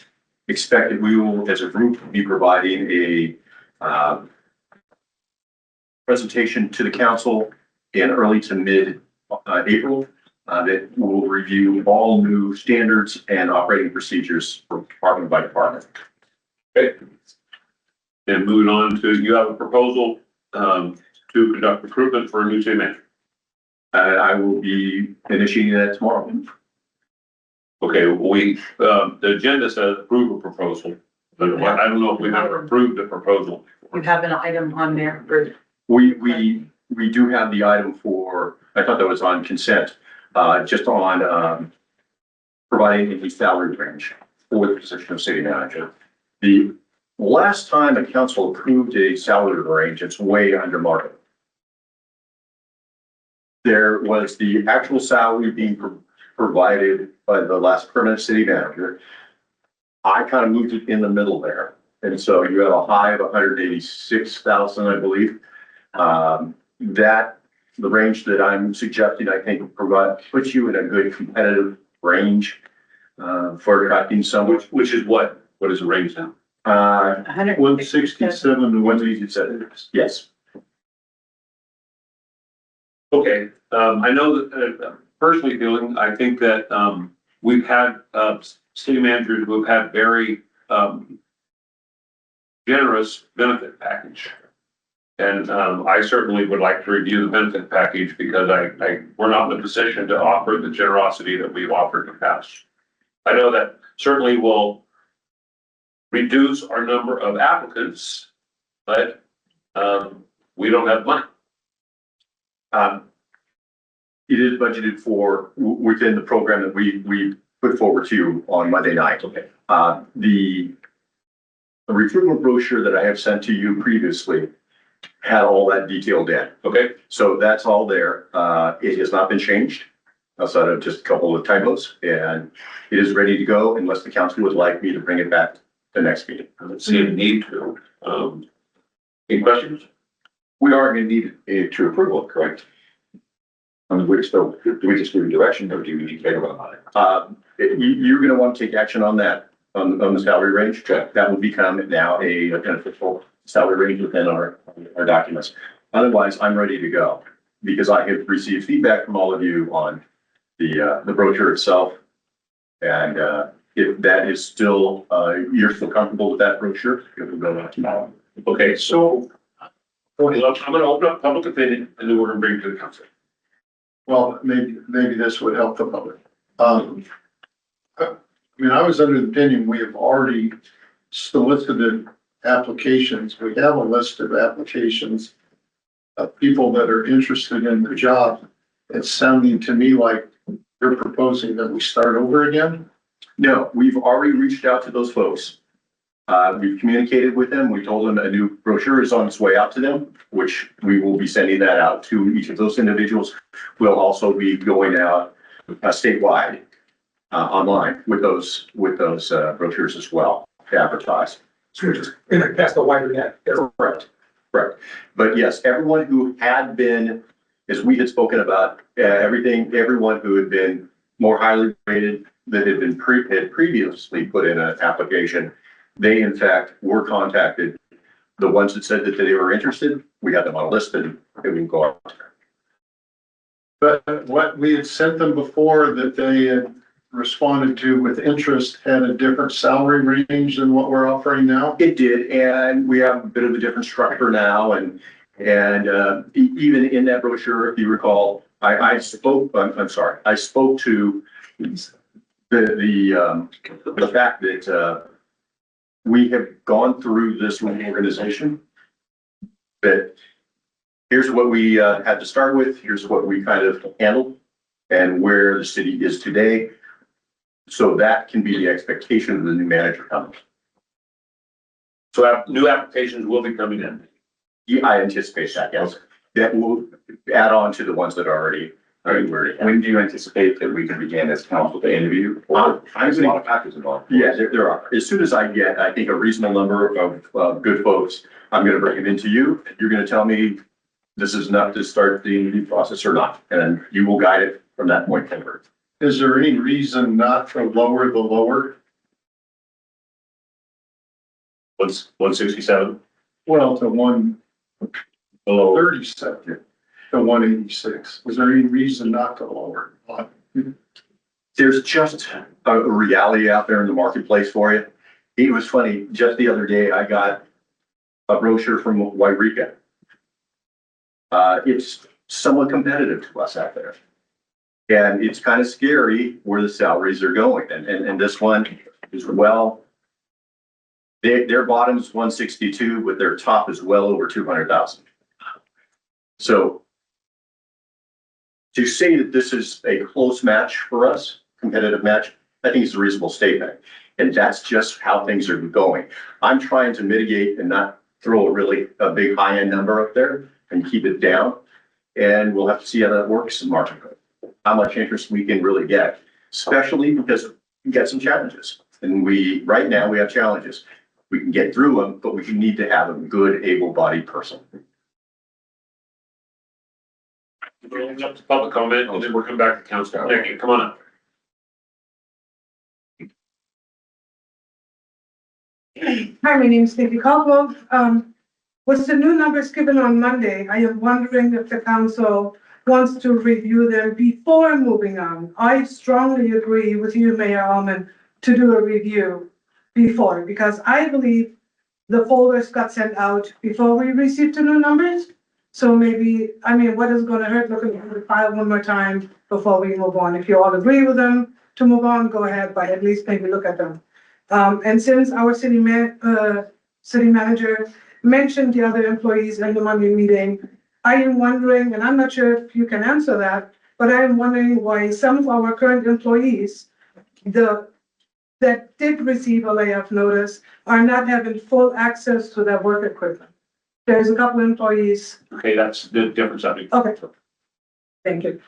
expect that we will, as a group, be providing a presentation to the council in early to mid April that will review all new standards and operating procedures for department by department.
Okay. And moving on to, you have a proposal to conduct recruitment for a new city manager.
I will be initiating that tomorrow.
Okay, the agenda says approve a proposal, but I don't know if we've ever approved a proposal.
You have an item on there for.
We do have the item for, I thought that was on consent, just on providing a salary range for the position of city manager. The last time a council approved a salary range, it's way under market. There was the actual salary being provided by the last permanent city manager. I kind of moved it in the middle there. And so you have a high of 186,000, I believe. The range that I'm suggesting, I think puts you in a good competitive range for attracting someone.
Which is what is the range now?
167 to 187.
Yes.
Okay, I know that personally feeling, I think that we've had city managers who have had very generous benefit package. And I certainly would like to review the benefit package because we're not in a position to offer the generosity that we've offered in the past. I know that certainly will reduce our number of applicants, but we don't have money.
It is budgeted for within the program that we put forward to you on Monday night.
Okay.
The recruitment brochure that I have sent to you previously had all that detailed in.
Okay.
So that's all there. It has not been changed outside of just a couple of typos, and it is ready to go unless the council would like me to bring it back to the next meeting.
I don't see a need to. Any questions?
We are going to need it to approval, correct? Do we just give direction or do we need to take about it?
You're going to want to take action on that, on the salary range. That will become now an official salary range within our documents. Otherwise, I'm ready to go because I have received feedback from all of you on the brochure itself. And if that is still, you're still comfortable with that brochure, it will go out tomorrow.
Okay, so I'm going to open up public opinion and then we're going to bring it to the council.
Well, maybe this would help the public. I mean, I was under the opinion we have already solicited applications. We have a list of applications of people that are interested in the job. It's sounding to me like you're proposing that we start over again.
No, we've already reached out to those folks. We've communicated with them. We told them a new brochure is on its way out to them, which we will be sending that out to each of those individuals. We'll also be going out statewide online with those brochures as well to advertise.
So we're just gonna cast a wider net.
Correct. But yes, everyone who had been, as we had spoken about, everyone who had been more highly rated that had been previously put in an application, they in fact were contacted. The ones that said that they were interested, we had them on a list and we can go out.
But what we had sent them before that they had responded to with interest had a different salary range than what we're offering now.
It did, and we have a bit of a different structure now, and even in that brochure, if you recall, I spoke to the fact that we have gone through this organization, that here's what we had to start with, here's what we kind of handled, and where the city is today. So that can be the expectation of the new manager coming.
So new applications will be coming in.
Yeah, I anticipate that, yes. That will add on to the ones that are already.
When do you anticipate that we can begin as council to interview? There's a lot of factors involved.
Yeah, there are. As soon as I get, I think, a reasonable number of good folks, I'm gonna bring it into you. You're gonna tell me this is enough to start the interview process or not, and you will guide it from that point forward.
Is there any reason not to lower the lower?
What's 167?
Well, to 137. to 186? Is there any reason not to lower?
There's just a reality out there in the marketplace for you. It was funny, just the other day, I got a brochure from Wairika. It's somewhat competitive to us out there. And it's kind of scary where the salaries are going. And this one is their bottom is 162, but their top is well over 200,000. So to say that this is a close match for us, competitive match, I think it's a reasonable statement. And that's just how things are going. I'm trying to mitigate and not throw a big high-end number up there and keep it down. And we'll have to see how that works in market, how much interest we can really get, especially because we got some challenges. And right now we have challenges. We can get through them, but we need to have a good, able-bodied person.
We'll open up to public comment and then we'll come back to council. Nikki, come on up.
Hi, my name is Nikki Caldwell. With the new numbers given on Monday, I am wondering if the council wants to review them before moving on. I strongly agree with you, Mayor Almond, to do a review before, because I believe the folders got sent out before we received the new numbers. So maybe, what is gonna hurt looking at the file one more time before we move on? If you all agree with them to move on, go ahead, but at least maybe look at them. And since our city manager mentioned the other employees in the Monday meeting, I am wondering, and I'm not sure if you can answer that, but I am wondering why some of our current employees, that did receive a layoff notice, are not having full access to their work equipment. There's a couple employees.
Okay, that's the different subject.
Okay. Thank you.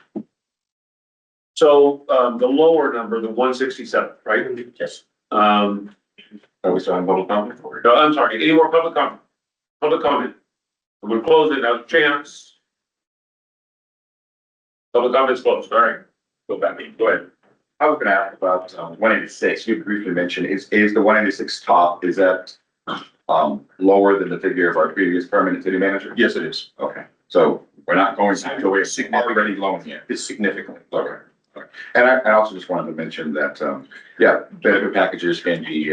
So, the lower number, the 167, right?
Yes.
Are we still on public comment? No, I'm sorry, any more public comment? Public comment. I'm gonna close it, now chance. Public comment's closed, all right. Go back, go ahead.
I was gonna ask about, 186, you briefly mentioned, is the 186 top, is that, lower than the figure of our previous permanent city manager?
Yes, it is.
Okay, so we're not going to go already low here.
It's significant.
Okay. And I also just wanted to mention that, benefit packages can be,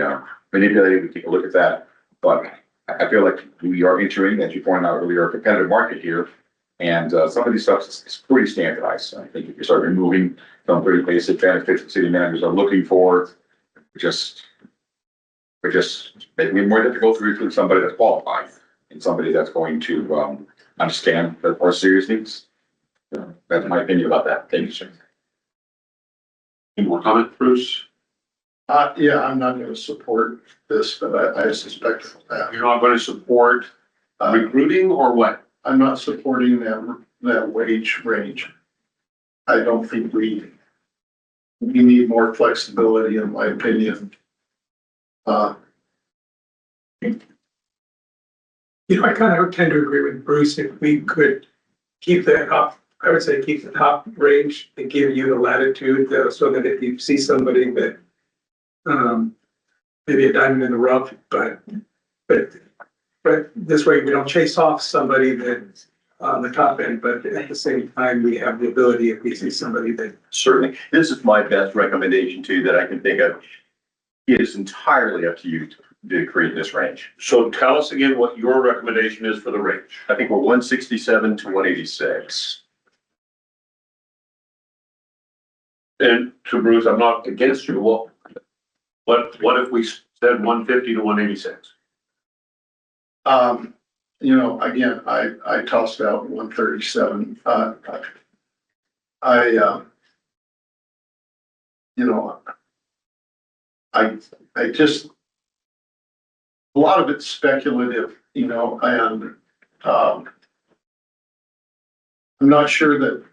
manipulated, we take a look at that. But I feel like we are entering, as you pointed out earlier, a competitive market here. And, some of these stuff is pretty standardized. I think if you start removing some pretty basic benefits that city managers are looking for, we're just making it more difficult to recruit somebody that's qualified and somebody that's going to, understand the more serious needs. That's my opinion about that. Thank you, sir.
Any more comment, Bruce?
Yeah, I'm not gonna support this, but I suspect that.
You're not gonna support recruiting or what?
I'm not supporting that wage range. I don't think we need more flexibility, in my opinion.
I kind of tend to agree with Bruce. If we could keep the top, I would say keep the top range and give you the latitude so that if you see somebody that, maybe a diamond in the rough, but this way we don't chase off somebody that's on the top end, but at the same time, we have the ability, if we see somebody that.
Certainly. This is my best recommendation to you that I can think of. It is entirely up to you to create this range.
So tell us again what your recommendation is for the range.
I think we're 167 to 186.
And to Bruce, I'm not against you. Well, what if we said 150 to 186?
Again, I tossed out 137. I just, a lot of it's speculative, and, I'm not sure that,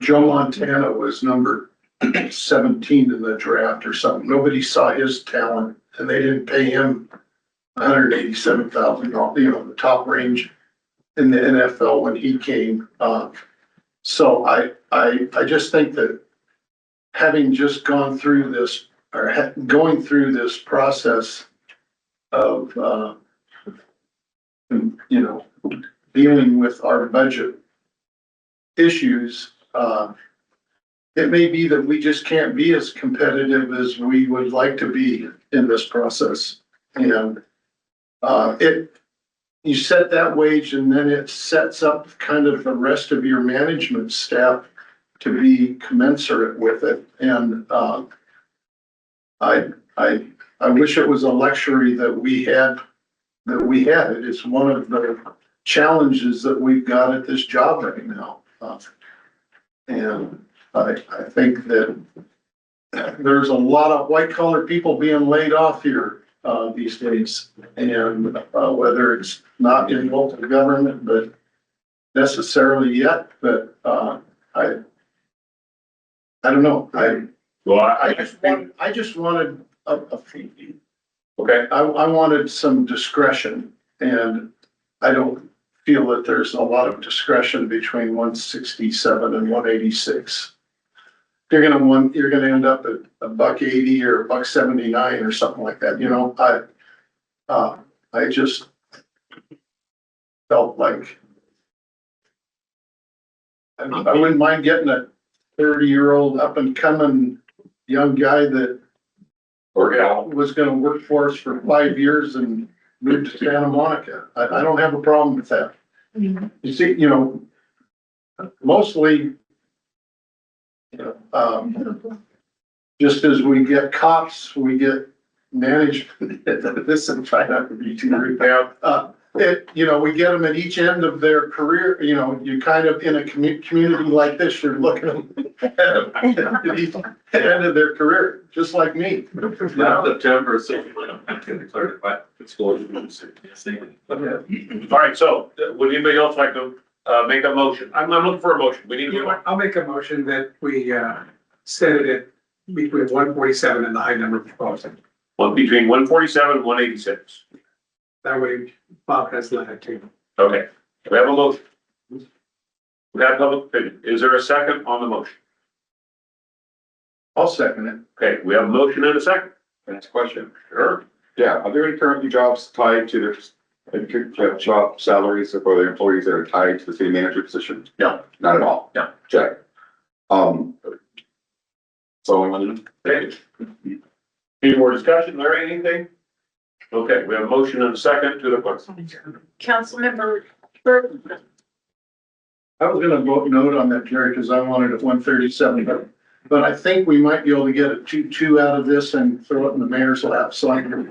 Joe Montana was number 17 in the draft or something. Nobody saw his talent and they didn't pay him $187,000, the top range in the NFL when he came. So I just think that having just gone through this or going through this process of, dealing with our budget issues, it may be that we just can't be as competitive as we would like to be in this process. And you set that wage and then it sets up kind of the rest of your management staff to be commensurate with it. And I wish it was a luxury that we had. It is one of the challenges that we've got at this job right now. And I think that there's a lot of white collar people being laid off here these days. And whether it's not in local government, but necessarily yet, but I don't know. I just wanted a fee.
Okay.
I wanted some discretion, and I don't feel that there's a lot of discretion between 167 and 186. You're gonna end up at $1.80 or $1.79 or something like that, you know. I just felt like I wouldn't mind getting a 30-year-old up and coming young guy that was gonna work for us for 5 years and move to Santa Monica. I don't have a problem with that. You see, you know, mostly, just as we get cops, we get management. This is trying not to be too rude. You know, we get them at each end of their career. You know, you kind of in a community like this, you're looking at each end of their career, just like me.
Now the timber is clarify. All right, so would anybody else like to make a motion? I'm looking for a motion. We need to.
I'll make a motion that we set it at between 147 and the high number proposed.
Between 147 and 186.
That way Bob has that too.
Okay, we have a motion. We have public opinion. Is there a second on the motion?
I'll second it.
Okay, we have a motion and a second.
Next question.
Sure.
Yeah, are there any currently jobs tied to their job salaries for the employees that are tied to the city manager position?
No.
Not at all?
No.
Check. So I wanted to.
Any more discussion or anything? Okay, we have a motion and a second to the question.
Councilmember Burton.
I was gonna vote no on that, Jerry, because I wanted it 137, but I think we might be able to get a 2-2 out of this and throw it in the mayor's lap, so I can.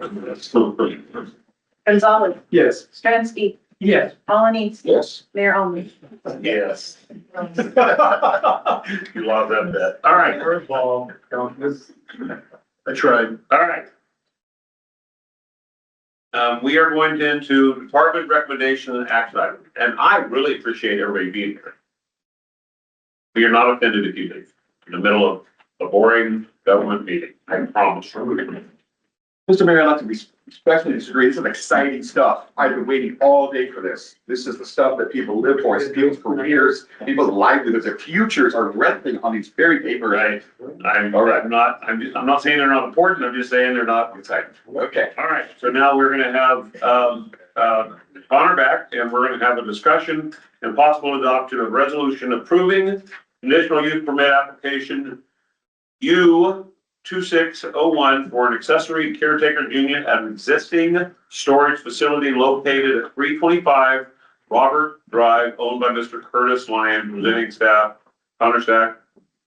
Gonzalez.
Yes.
Stransky.
Yes.
Polanese.
Yes.
Mayor Olney.
Yes. You love that bet. All right, first of all,
I tried.
all right. We are going into department recommendation and action item, and I really appreciate everybody being here. We are not offended if you leave in the middle of a boring government meeting, I promise.
Mr. Mayor, I'd like to respectfully disagree. This is exciting stuff. I've been waiting all day for this. This is the stuff that people live for. It's people's careers, people's livelihoods, their futures are resting on these very papers.
Right. I'm not saying they're not important. I'm just saying they're not exciting.
Okay.
All right. So now we're gonna have, Connor back and we're gonna have a discussion and possible adoption of resolution approving conditional use permit application U2601 for an accessory caretaker union at an existing storage facility located at 325 Robert Drive, owned by Mr. Curtis Lyon, presenting staff, Connor Stack,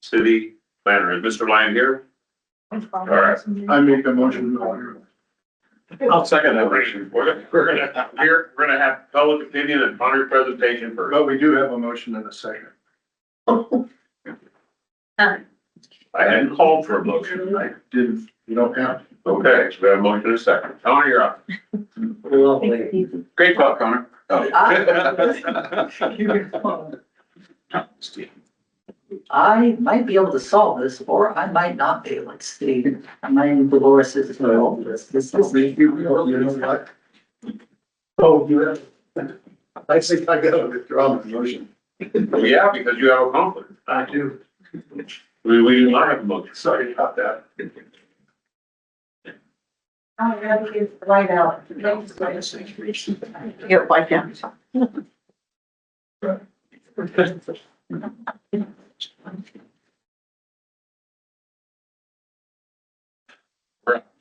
city planner. Is Mr. Lyon here? All right.
I make a motion.
I'll second that motion. We're gonna have public opinion and Connor's presentation first.
But we do have a motion in a second.
I hadn't called for a motion.
I didn't, you don't have.
Okay, so we have a motion in a second. Connor, you're up.
Great talk, Connor.
I might be able to solve this, or I might not be. Let's see. My name is Dolores is this is me.
You know what? Oh, you have. I think I gotta withdraw my motion.
Well, yeah, because you have a conflict.
I do.
We do not have a motion.
Sorry about that.
I gotta get the light out. Get white down.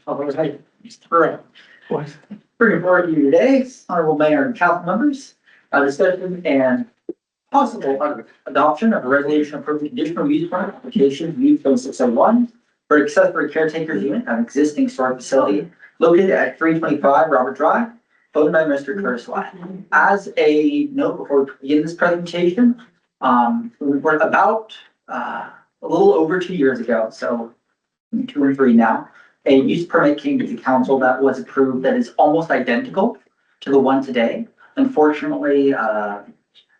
All those items. Bringing forward to you today, honorable mayor and council members, discussion and possible adoption of a resolution approving conditional use permit application U 601 for accessory caretaker's unit on existing storage facility located at 325 Robert Drive, voted by Mr. Curtis Ladd. As a note before we begin this presentation, we're about a little over 2 years ago, so 2 or 3 now, a use permit came to the council that was approved that is almost identical to the one today. Unfortunately,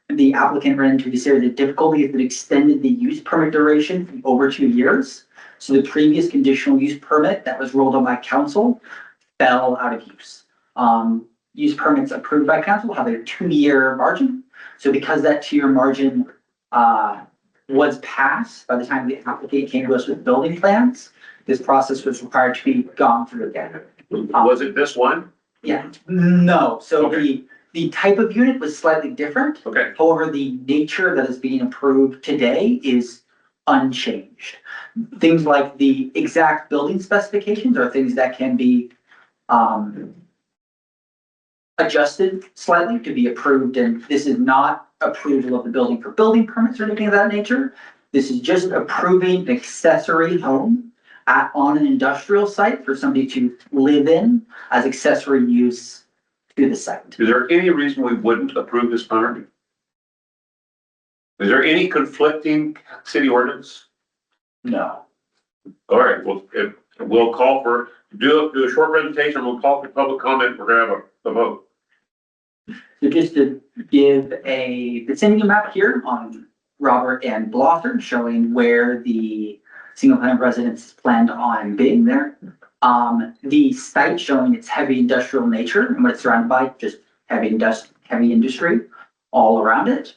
the applicant ran into a series of difficulties that extended the use permit duration from over 2 years. So the previous conditional use permit that was rolled on by council fell out of use. Use permits approved by council have a 2-year margin. So because that 2-year margin was passed by the time the applicant came to us with building plans, this process was required to be gone through again.
Was it this one?
Yeah, no, so the type of unit was slightly different.
Okay.
However, the nature that is being approved today is unchanged. Things like the exact building specifications are things that can be adjusted slightly to be approved, and this is not approval of the building for building permits or anything of that nature. This is just approving an accessory home on an industrial site for somebody to live in as accessory use to the site.
Is there any reason we wouldn't approve this permit? Is there any conflicting city ordinance?
No.
All right, well, we'll call for, do a short presentation, we'll call for public comment, we're gonna have a vote.
So just to give a vicinity map here on Robert and Blosser, showing where the single family residence is planned on being there. The site showing its heavy industrial nature and what it's surrounded by, just heavy industry all around it.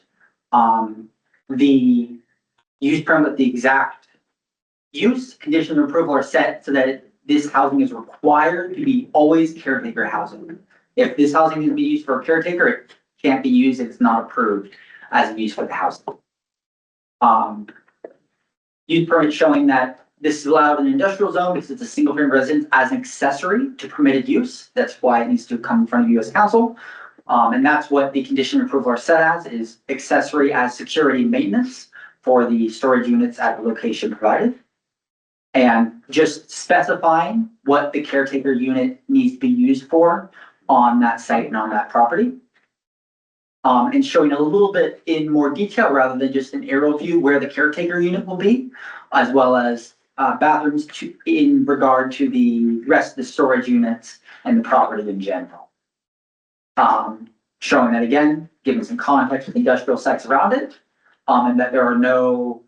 The use permit, the exact use, conditions of approval are set so that this housing is required to be always caretaker housing. If this housing can be used for a caretaker, it can't be used if it's not approved as a use for the housing. Use permit showing that this is allowed in an industrial zone because it's a single family residence as an accessory to permitted use. That's why it needs to come in front of you as council. And that's what the condition of approval are set as, is accessory as security maintenance for the storage units at the location provided. And just specifying what the caretaker unit needs to be used for on that site and on that property. And showing a little bit in more detail rather than just an aerial view where the caretaker unit will be, as well as bathrooms in regard to the rest of the storage units and the property in general. Showing that again, giving some context with the industrial sites around it, and that there are no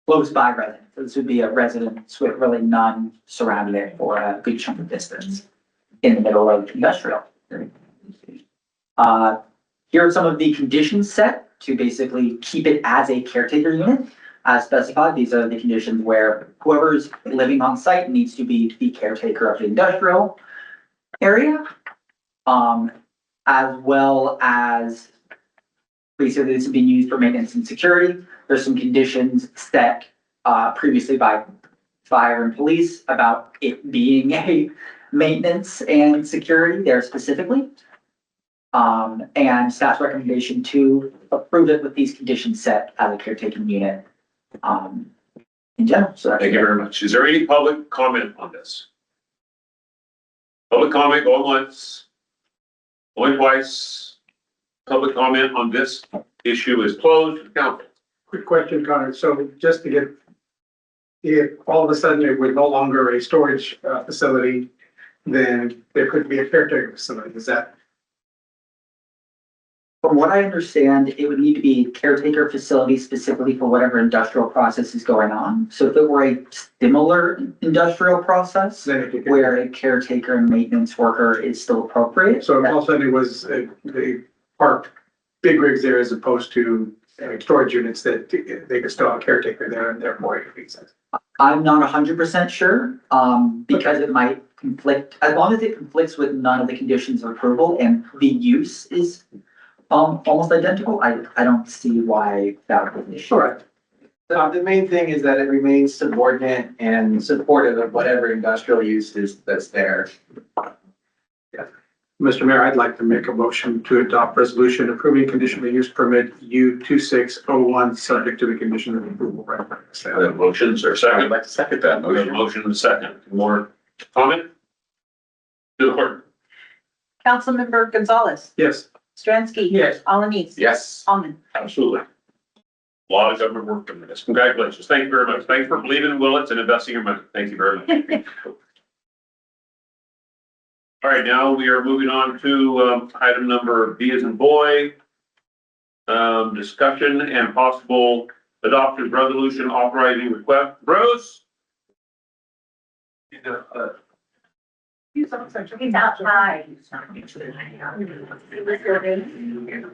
close by residents. This would be a residence with really none surrounding it for a good chunk of distance in the middle of industrial. Here are some of the conditions set to basically keep it as a caretaker unit. As specified, these are the conditions where whoever's living on site needs to be the caretaker of the industrial area. As well as basically this is being used for maintenance and security. There's some conditions set previously by fire and police about it being a maintenance and security there specifically. And staff's recommendation to approve it with these conditions set as a caretaking unit in general. So
Thank you very much. Is there any public comment on this? Public comment going once, going twice. Public comment on this issue is closed. Council.
Quick question, Connor. So just to get, if all of a sudden it was no longer a storage facility, then there could be a caretaker facility. Is that?
From what I understand, it would need to be a caretaker facility specifically for whatever industrial process is going on. So if it were a similar industrial process where a caretaker and maintenance worker is still appropriate.
So if all of a sudden it was they parked big rigs there as opposed to storage units that they could still have a caretaker there and therefore it could be sense.
I'm not 100% sure, because it might conflict, as long as it conflicts with none of the conditions of approval and the use is almost identical, I don't see why that would be an issue.
Correct. The main thing is that it remains subordinate and supportive of whatever industrial use is that's there.
Mr. Mayor, I'd like to make a motion to adopt resolution approving conditional use permit U 2601, subject to the condition of approval.
The motions are second.
I'd like to second that
We have a
motion.
motion and a second. More comment? To the court.
Councilmember Gonzalez,
Yes.
Stransky.
Yes.
Alanis.
Yes.
Almond.
Absolutely. A lot of government work on this. Congratulations. Thank you very much. Thank you for believing in Willits and investing your money. Thank you very much. All right, now we are moving on to item number B as in boy. Discussion and possible adopted resolution authorizing request. Bruce?
He's outside.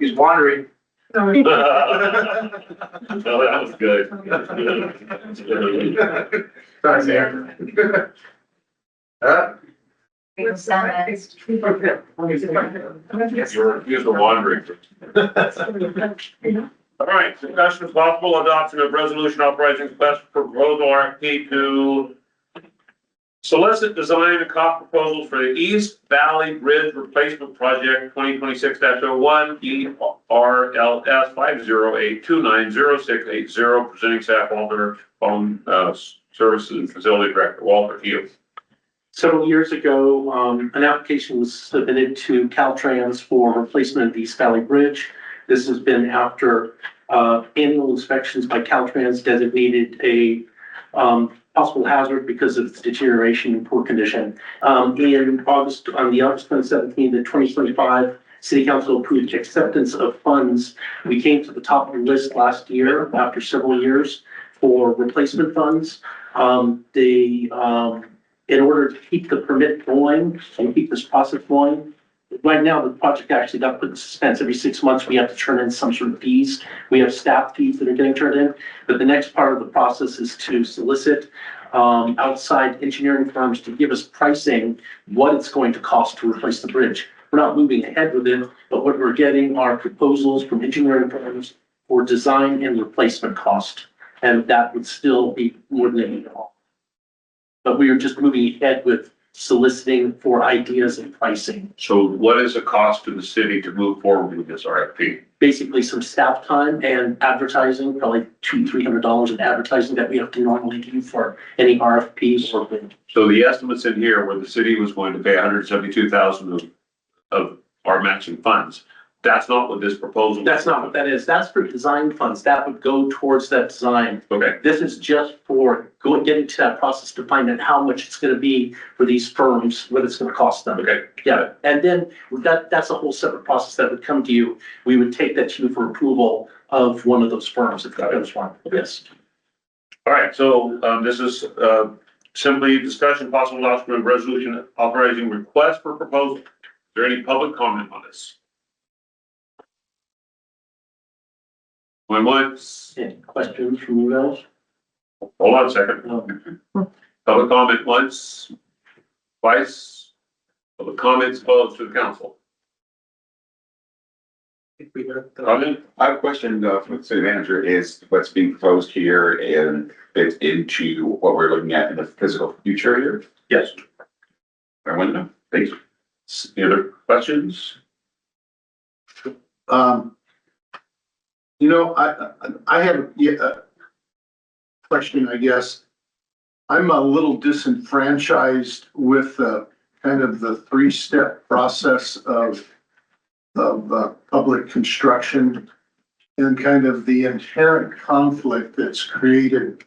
He's wandering.
Oh, that was good.
Sorry, Mayor.
You're the wandering. All right, discussion of possible adoption of resolution authorizing request for proposal RFP to solicit design and cost proposals for the East Valley Bridge Replacement Project 2026-01 ERLS 508290680, presenting staff Walter, phone services and facility director Walter Hughes.
Several years ago, an application was submitted to Caltrans for replacement of the East Valley Bridge. This has been after annual inspections by Caltrans designated a possible hazard because of its deterioration and poor condition. In August, on the August 2017 to 2025, City Council approved acceptance of funds. We came to the top of the list last year after several years for replacement funds. In order to keep the permit going and keep this process going, right now, the project actually got put in suspense. Every 6 months, we have to turn in some sort of fees. We have staff fees that are getting turned in. But the next part of the process is to solicit outside engineering firms to give us pricing, what it's going to cost to replace the bridge. We're not moving ahead with it, but what we're getting are proposals from engineering firms for design and replacement cost. And that would still be more than $80. But we are just moving ahead with soliciting for ideas and pricing.
So what is the cost to the city to move forward with this RFP?
Basically some staff time and advertising, probably $200-300 in advertising that we have to normally do for any RFPs or bid.
So the estimates in here where the city was going to pay $172,000 of our matching funds. That's not what this proposal.
That's not what that is. That's for design funds. That would go towards that design.
Okay.
This is just for getting to that process to find out how much it's gonna be for these firms, what it's gonna cost them.
Okay.
Yeah, and then that's a whole separate process that would come to you. We would take that to you for approval of one of those firms if that was one. Yes.
All right, so this is simply discussion, possible adoption of resolution authorizing request for proposal. Is there any public comment on this? Going once.
Any questions from you guys?
Hold on a second. Public comment once, twice. Public comments opposed to the council. Comment?
I have a question for the city manager. Is what's being proposed here and fits into what we're looking at in the physical future here?
Yes.
I want to know. Thanks.
Any other questions?
You know, I have a question, I guess. I'm a little disenfranchised with kind of the three-step process of public construction and kind of the inherent conflict that's created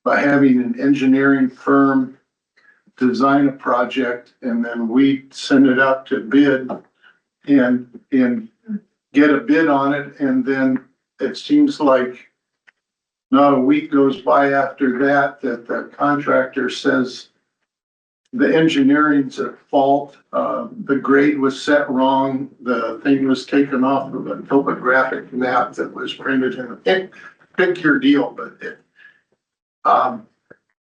by having an engineering firm design a project and then we send it out to bid and get a bid on it, and then it seems like not a week goes by after that the contractor says the engineering's at fault, the grade was set wrong, the thing was taken off of a topographic map that was printed in a pick your deal, but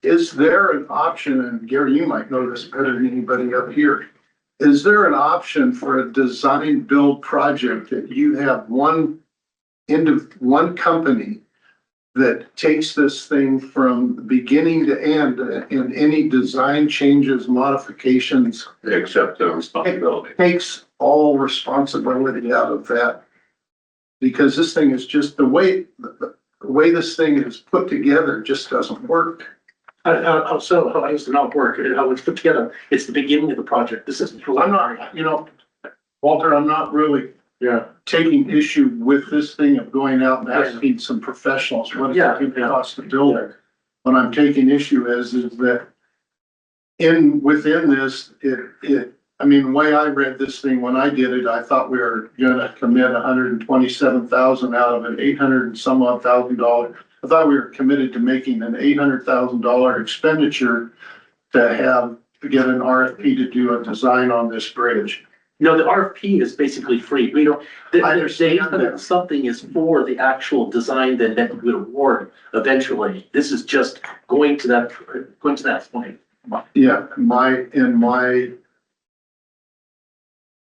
is there an option, and Gary, you might know this better than anybody up here. Is there an option for a design build project that you have one company that takes this thing from beginning to end and any design changes, modifications,
Accept the responsibility.
takes all responsibility out of that? Because this thing is just the way this thing is put together just doesn't work.
So how does it not work? How it's put together? It's the beginning of the project. This is.
I'm not, Walter, I'm not really taking issue with this thing of going out and asking some professionals what it's going to cost to build it. What I'm taking issue is that within this, I mean, the way I read this thing when I did it, I thought we were gonna commit $127,000 out of an 800 and some odd $1,000. I thought we were committed to making an $800,000 expenditure to get an RFP to do a design on this bridge.
No, the RFP is basically free. We don't,
I understand that.
something is for the actual design that we would award eventually. This is just going to that point.
Yeah, my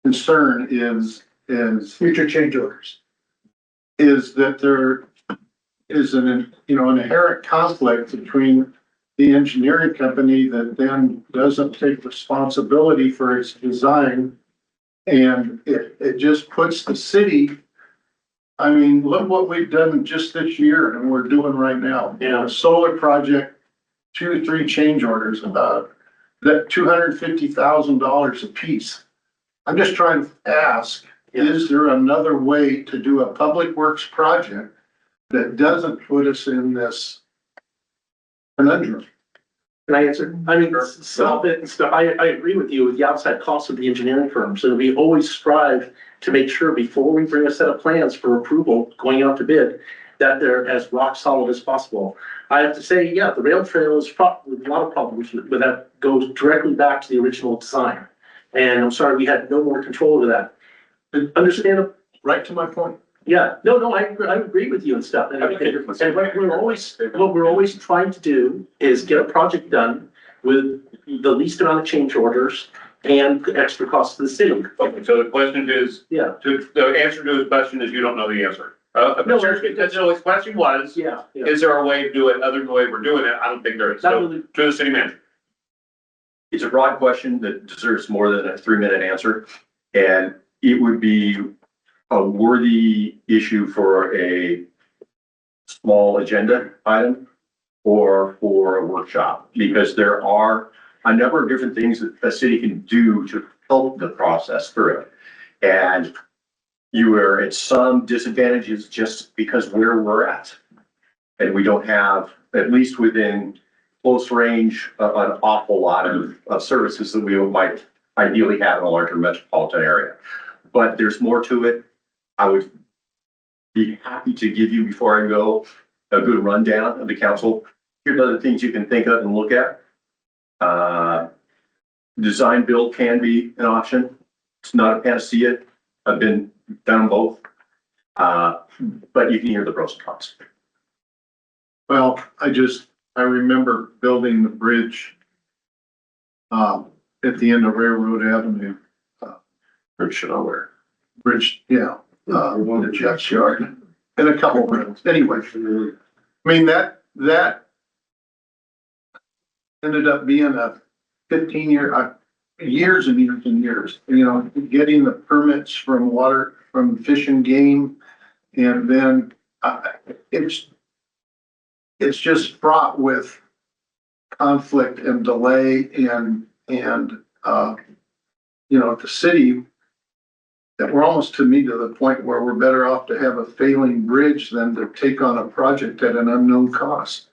concern is
Future change orders.
is that there is an inherent conflict between the engineering company that then doesn't take responsibility for its design. And it just puts the city, I mean, look what we've done just this year and we're doing right now.
Yeah.
A solar project, 2 or 3 change orders about that $250,000 a piece. I'm just trying to ask, is there another way to do a public works project that doesn't put us in this conundrum?
Can I answer? I mean, some of it and stuff, I agree with you with the outside costs of the engineering firm. So we always strive to make sure before we bring a set of plans for approval, going out to bid, that they're as rock solid as possible. I have to say, yeah, the rail trail is a lot of problems with that, goes directly back to the original design. And I'm sorry, we had no more control over that. Understand?
Right to my point.
Yeah, no, I agree with you and stuff. And what we're always trying to do is get a project done with the least amount of change orders and extra costs to the city.
Okay, so the question is,
Yeah.
the answer to his question is you don't know the answer. So his question was,
Yeah.
is there a way to do it other than the way we're doing it? I don't think there is. So to the city manager.
It's a broad question that deserves more than a 3-minute answer. And it would be a worthy issue for a small agenda item or for a workshop, because there are a number of different things that a city can do to help the process through. And you are at some disadvantages just because where we're at. And we don't have, at least within close range, an awful lot of services that we might ideally have in a larger metropolitan area. But there's more to it. I would be happy to give you, before I go, a good rundown of the council. Here's other things you can think of and look at. Design build can be an option. It's not a panacea. I've done both. But you can hear the pros and cons.
Well, I remember building the bridge at the end of Railroad Avenue. Bridge nowhere. Bridge, yeah, the Jeff's Yard and a couple of roads. Anyway, I mean, that ended up being a 15-year, years and years and years, getting the permits from Fish and Game. And then it's just fraught with conflict and delay and the city, that we're almost to the point where we're better off to have a failing bridge than to take on a project at an unknown cost.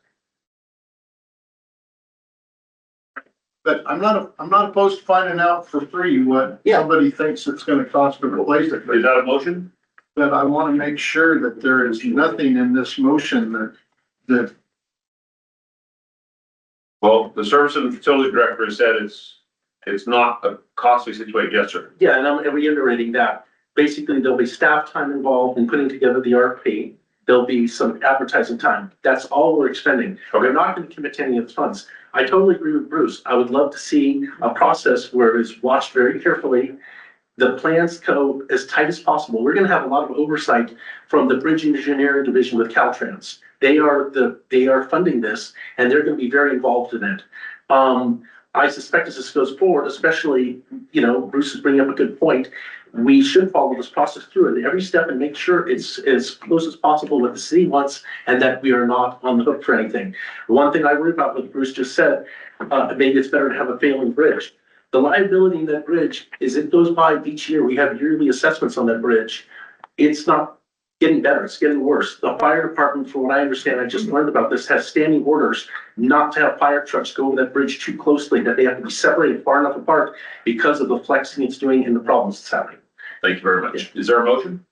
But I'm not opposed to finding out for free what somebody thinks it's gonna cost to replace it.
Is that a motion?
But I want to make sure that there is nothing in this motion that.
Well, the service and facility director has said it's not a costly situation. Yes, sir.
Yeah, and I'm reiterating that. Basically, there'll be staff time involved in putting together the RFP. there'll be some advertising time. That's all we're expending. We're not gonna commit to any of the funds. I totally agree with Bruce. I would love to see a process where it's watched very carefully. The plans go as tight as possible. We're gonna have a lot of oversight from the Bridge Engineering Division with Caltrans. They are funding this, and they're gonna be very involved in it. I suspect as this goes forward, especially, Bruce is bringing up a good point. We should follow this process through at every step and make sure it's as close as possible what the city wants and that we are not on the hook for anything. One thing I worry about what Bruce just said, maybe it's better to have a failing bridge. The liability in that bridge is it goes by each year. We have yearly assessments on that bridge. It's not getting better, it's getting worse. The fire department, from what I understand, I just learned about this, has standing orders not to have fire trucks go over that bridge too closely, that they have to be separated far enough apart because of the flexing it's doing and the problems it's having.
Thank you very much. Is there a motion?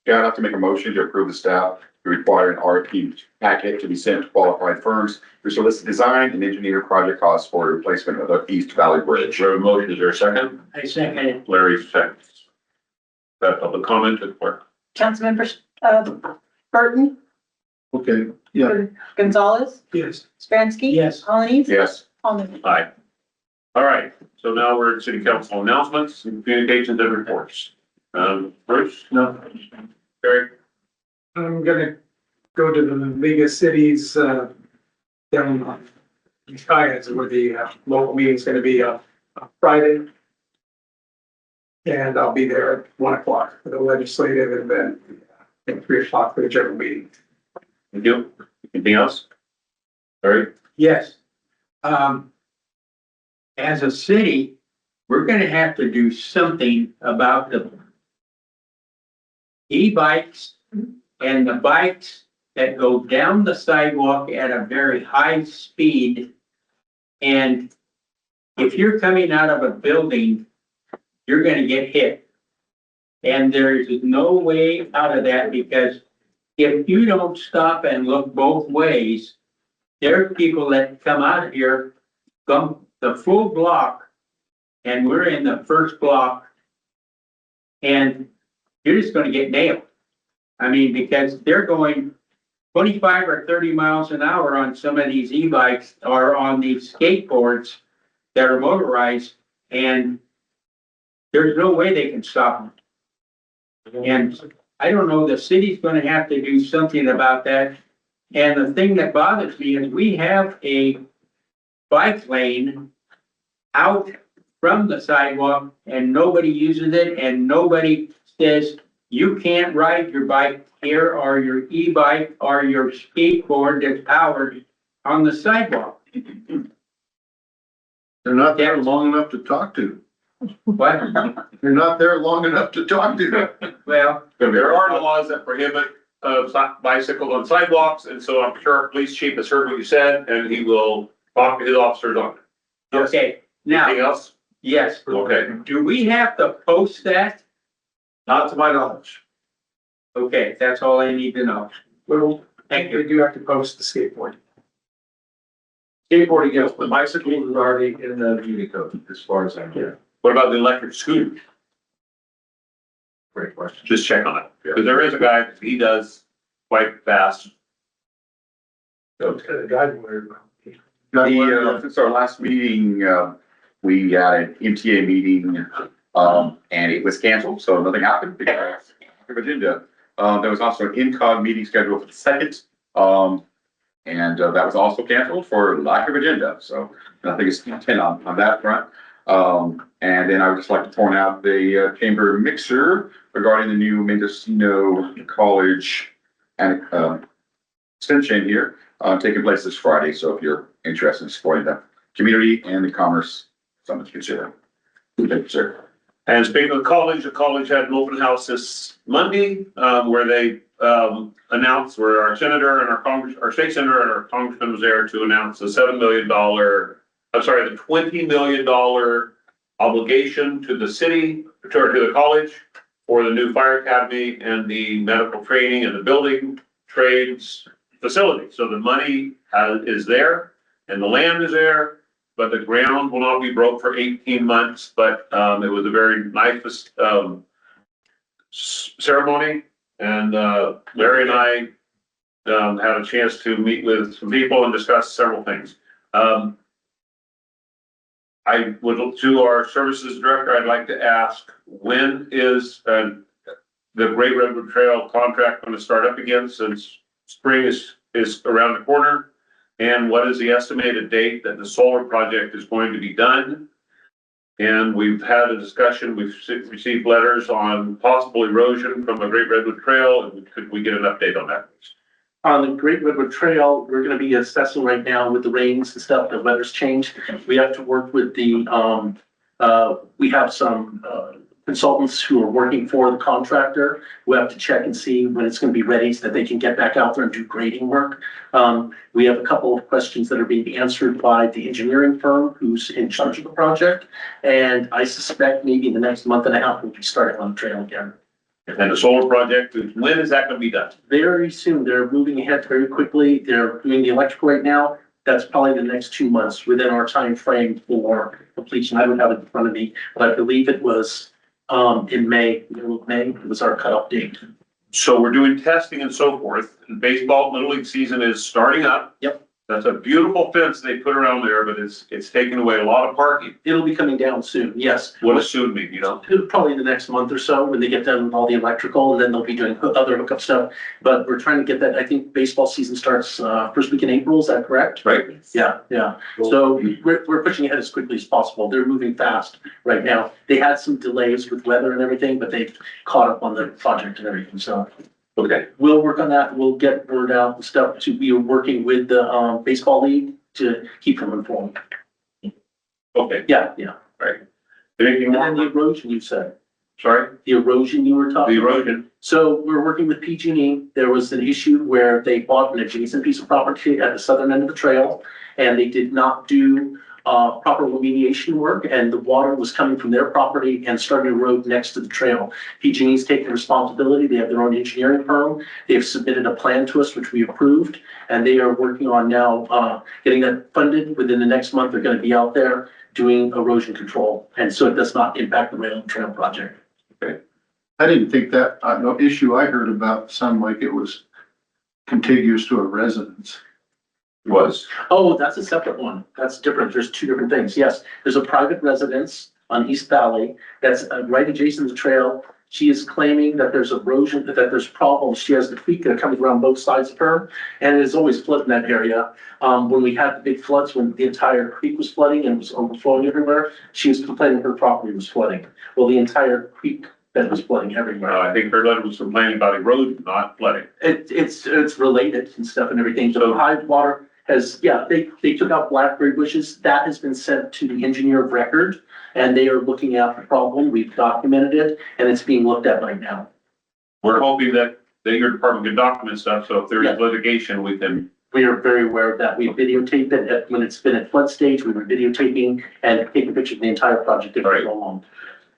Yeah, I'd have to make a motion to approve the staff to require an RFP packet to be sent to qualified firms to solicit design and engineer project costs for replacement of the East Valley Bridge.
There a motion, is there a second?
I second it.
Larry seconds. That public comment, clerk.
Councilmember, Burton,
Okay, yeah,
Gonzalez,
Yes.
Stransky.
Yes.
Colonies.
Yes.
Holman.
Aye. All right, so now we're at city council announcements, communications and reports. Bruce?
No.
Barry?
I'm gonna go to the League of Cities, down on Kayans where the local meeting's gonna be on Friday. And I'll be there at 1 o'clock for the legislative and then at 3 o'clock for the general meeting.
Thank you. Anything else? Barry?
Yes. As a city, we're gonna have to do something about the e-bikes and the bikes that go down the sidewalk at a very high speed. And if you're coming out of a building, you're gonna get hit. And there's no way out of that because if you don't stop and look both ways, there are people that come out of here, come the full block, and we're in the first block, and you're just gonna get nailed. I mean, because they're going 25 or 30 miles an hour on some of these e-bikes or on these skateboards that are motorized, and there's no way they can stop them. And I don't know, the city's gonna have to do something about that. And the thing that bothers me is we have a bike lane out from the sidewalk and nobody uses it and nobody says, you can't ride your bike here or your e-bike or your skateboard that's powered on the sidewalk.
they're not there long enough to talk to.
But,
They're not there long enough to talk to.
well,
There are laws that prohibit bicycles on sidewalks, and so I'm sure our police chief has heard what you said, and he will talk to his officers on it.
okay, now,
Anything else?
yes,
Okay.
do we have to post that?
Not to my knowledge.
Okay, that's all I need to know.
Well,
Thank
we
you.
do have to post the skateboard.
Skateboarding, yes, the bicycle is already in the beauty code, as far as I know. What about the electric scooter?
Great question.
Just check on it, because there is a guy, he does quite fast. So,
Since our last meeting, we had an MTA meeting, and it was canceled, so nothing happened because of agenda. There was also an INCOG meeting scheduled for the 2nd, and that was also canceled for lack of agenda, so nothing is content on that front. And then I would just like to point out the chamber mixer regarding the new Mendocino College and extension here, taking place this Friday. So if you're interested in supporting the community and the commerce, something to consider. Thank you, sir.
and speaking of the college had an open house this Monday, where they announced where our senator and our state senator and our congressman was there to announce the $7 million, the $20 million obligation to the city, to the college for the new fire academy and the medical training and the building trades facility. So the money is there and the land is there, but the ground will not be broke for 18 months. But it was a very nice ceremony. And Larry and I had a chance to meet with some people and discuss several things. I would, to our services director, I'd like to ask, when is, the Great Redwood Trail contract going to start up again, since spring is around the corner? And what is the estimated date that the solar project is going to be done? And we've had a discussion, we've received letters on possible erosion from the Great Redwood Trail, and could we get an update on that, please?
On the Great Redwood Trail, we're gonna be assessing right now with the rains and stuff, the weather's changed. We have to work with the, we have some, consultants who are working for the contractor. We have to check and see when it's gonna be ready so that they can get back out there and do grading work. We have a couple of questions that are being answered by the engineering firm who's in charge of the project. And I suspect maybe in the next month and a half, we'll be starting on the trail again.
And the solar project, when is that going to be done?
Very soon. They're moving ahead very quickly. They're doing the electrical right now. That's probably the next 2 months within our time frame for completion. I don't have it in front of me, but I believe it was in May, middle of May was our cutoff date.
So we're doing testing and so forth. And baseball, Little League season is starting up.
Yep.
That's a beautiful fence they put around there, but it's taking away a lot of parking.
It'll be coming down soon, yes.
What does soon mean, you know?
Probably in the next month or so when they get done with all the electrical, and then they'll be doing other hookup stuff. But we're trying to get that, I think baseball season starts first week in April, is that correct?
Right.
Yeah, yeah. So we're pushing ahead as quickly as possible. They're moving fast right now. They had some delays with weather and everything, but they've caught up on the project and everything, so.
Okay.
We'll work on that. We'll get word out and stuff to be working with the baseball league to keep them informed.
Okay.
Yeah, yeah.
Right. Anything
And
more?
then the erosion you said,
Sorry?
the erosion you were talking.
The erosion.
So we're working with PG&E. There was an issue where they bought an adjacent piece of property at the southern end of the trail, and they did not do proper remediation work, and the water was coming from their property and starting to erode next to the trail. PG&E's taking responsibility. They have their own engineering firm. They've submitted a plan to us, which we approved, and they are working on now getting that funded. Within the next month, they're gonna be out there doing erosion control, and so it does not impact the rail trail project.
Okay.
I didn't think that, no issue I heard about sounded like it was contiguous to a residence.
Was.
Oh, that's a separate one. That's different. There's two different things. Yes, there's a private residence on East Valley that's right adjacent to the trail. She is claiming that there's erosion, that there's problems. She has the creek that comes around both sides of her, and it's always flooding that area. When we had the big floods, when the entire creek was flooding and was overflowing everywhere, she was complaining her property was flooding. Well, the entire creek bed was flooding everywhere.
I think her letter was complaining about erosion, not flooding.
It's related and stuff and everything. So high water has, yeah, they took out blackberry bushes. That has been sent to the engineer of record, and they are looking at the problem. We've documented it, and it's being looked at right now.
We're hoping that your department can document stuff, so if there is
Yeah.
litigation, we can.
We are very aware of that. We videotaped it when it's been at flood stage. We were videotaping and taking pictures of the entire project as we go along.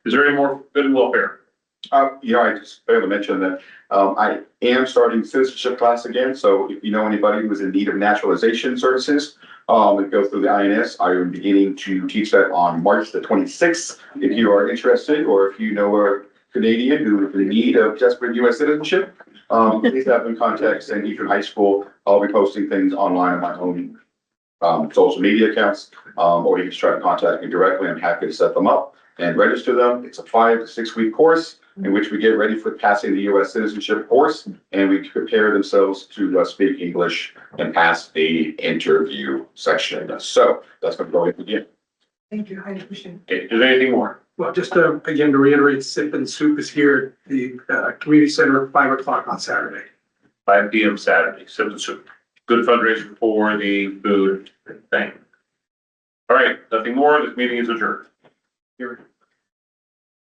Is there any more good and welfare?
Yeah, I just failed to mention that, I am starting citizenship class again, so if you know anybody who is in need of naturalization services, it goes through the INS. I am beginning to teach that on March the 26th. If you are interested, or if you know a Canadian who is in need of desperate US citizenship, please have in contact St. Eastern High School. I'll be posting things online on my own, social media accounts, or you can just try to contact me directly. I'm happy to set them up and register them. It's a 5 to 6 week course in which we get ready for passing the US citizenship course, and we prepare themselves to speak English and pass the interview section. So that's going to go in again.
Thank you, I appreciate it.
Okay, is there anything more?
Well, just again, to reiterate, Sip and Soup is here at the community center at 5 o'clock on Saturday.
5 p.m. Saturday, 7 to 2. Good fundraiser for the food thing. All right, nothing more. This meeting is adjourned.
Here.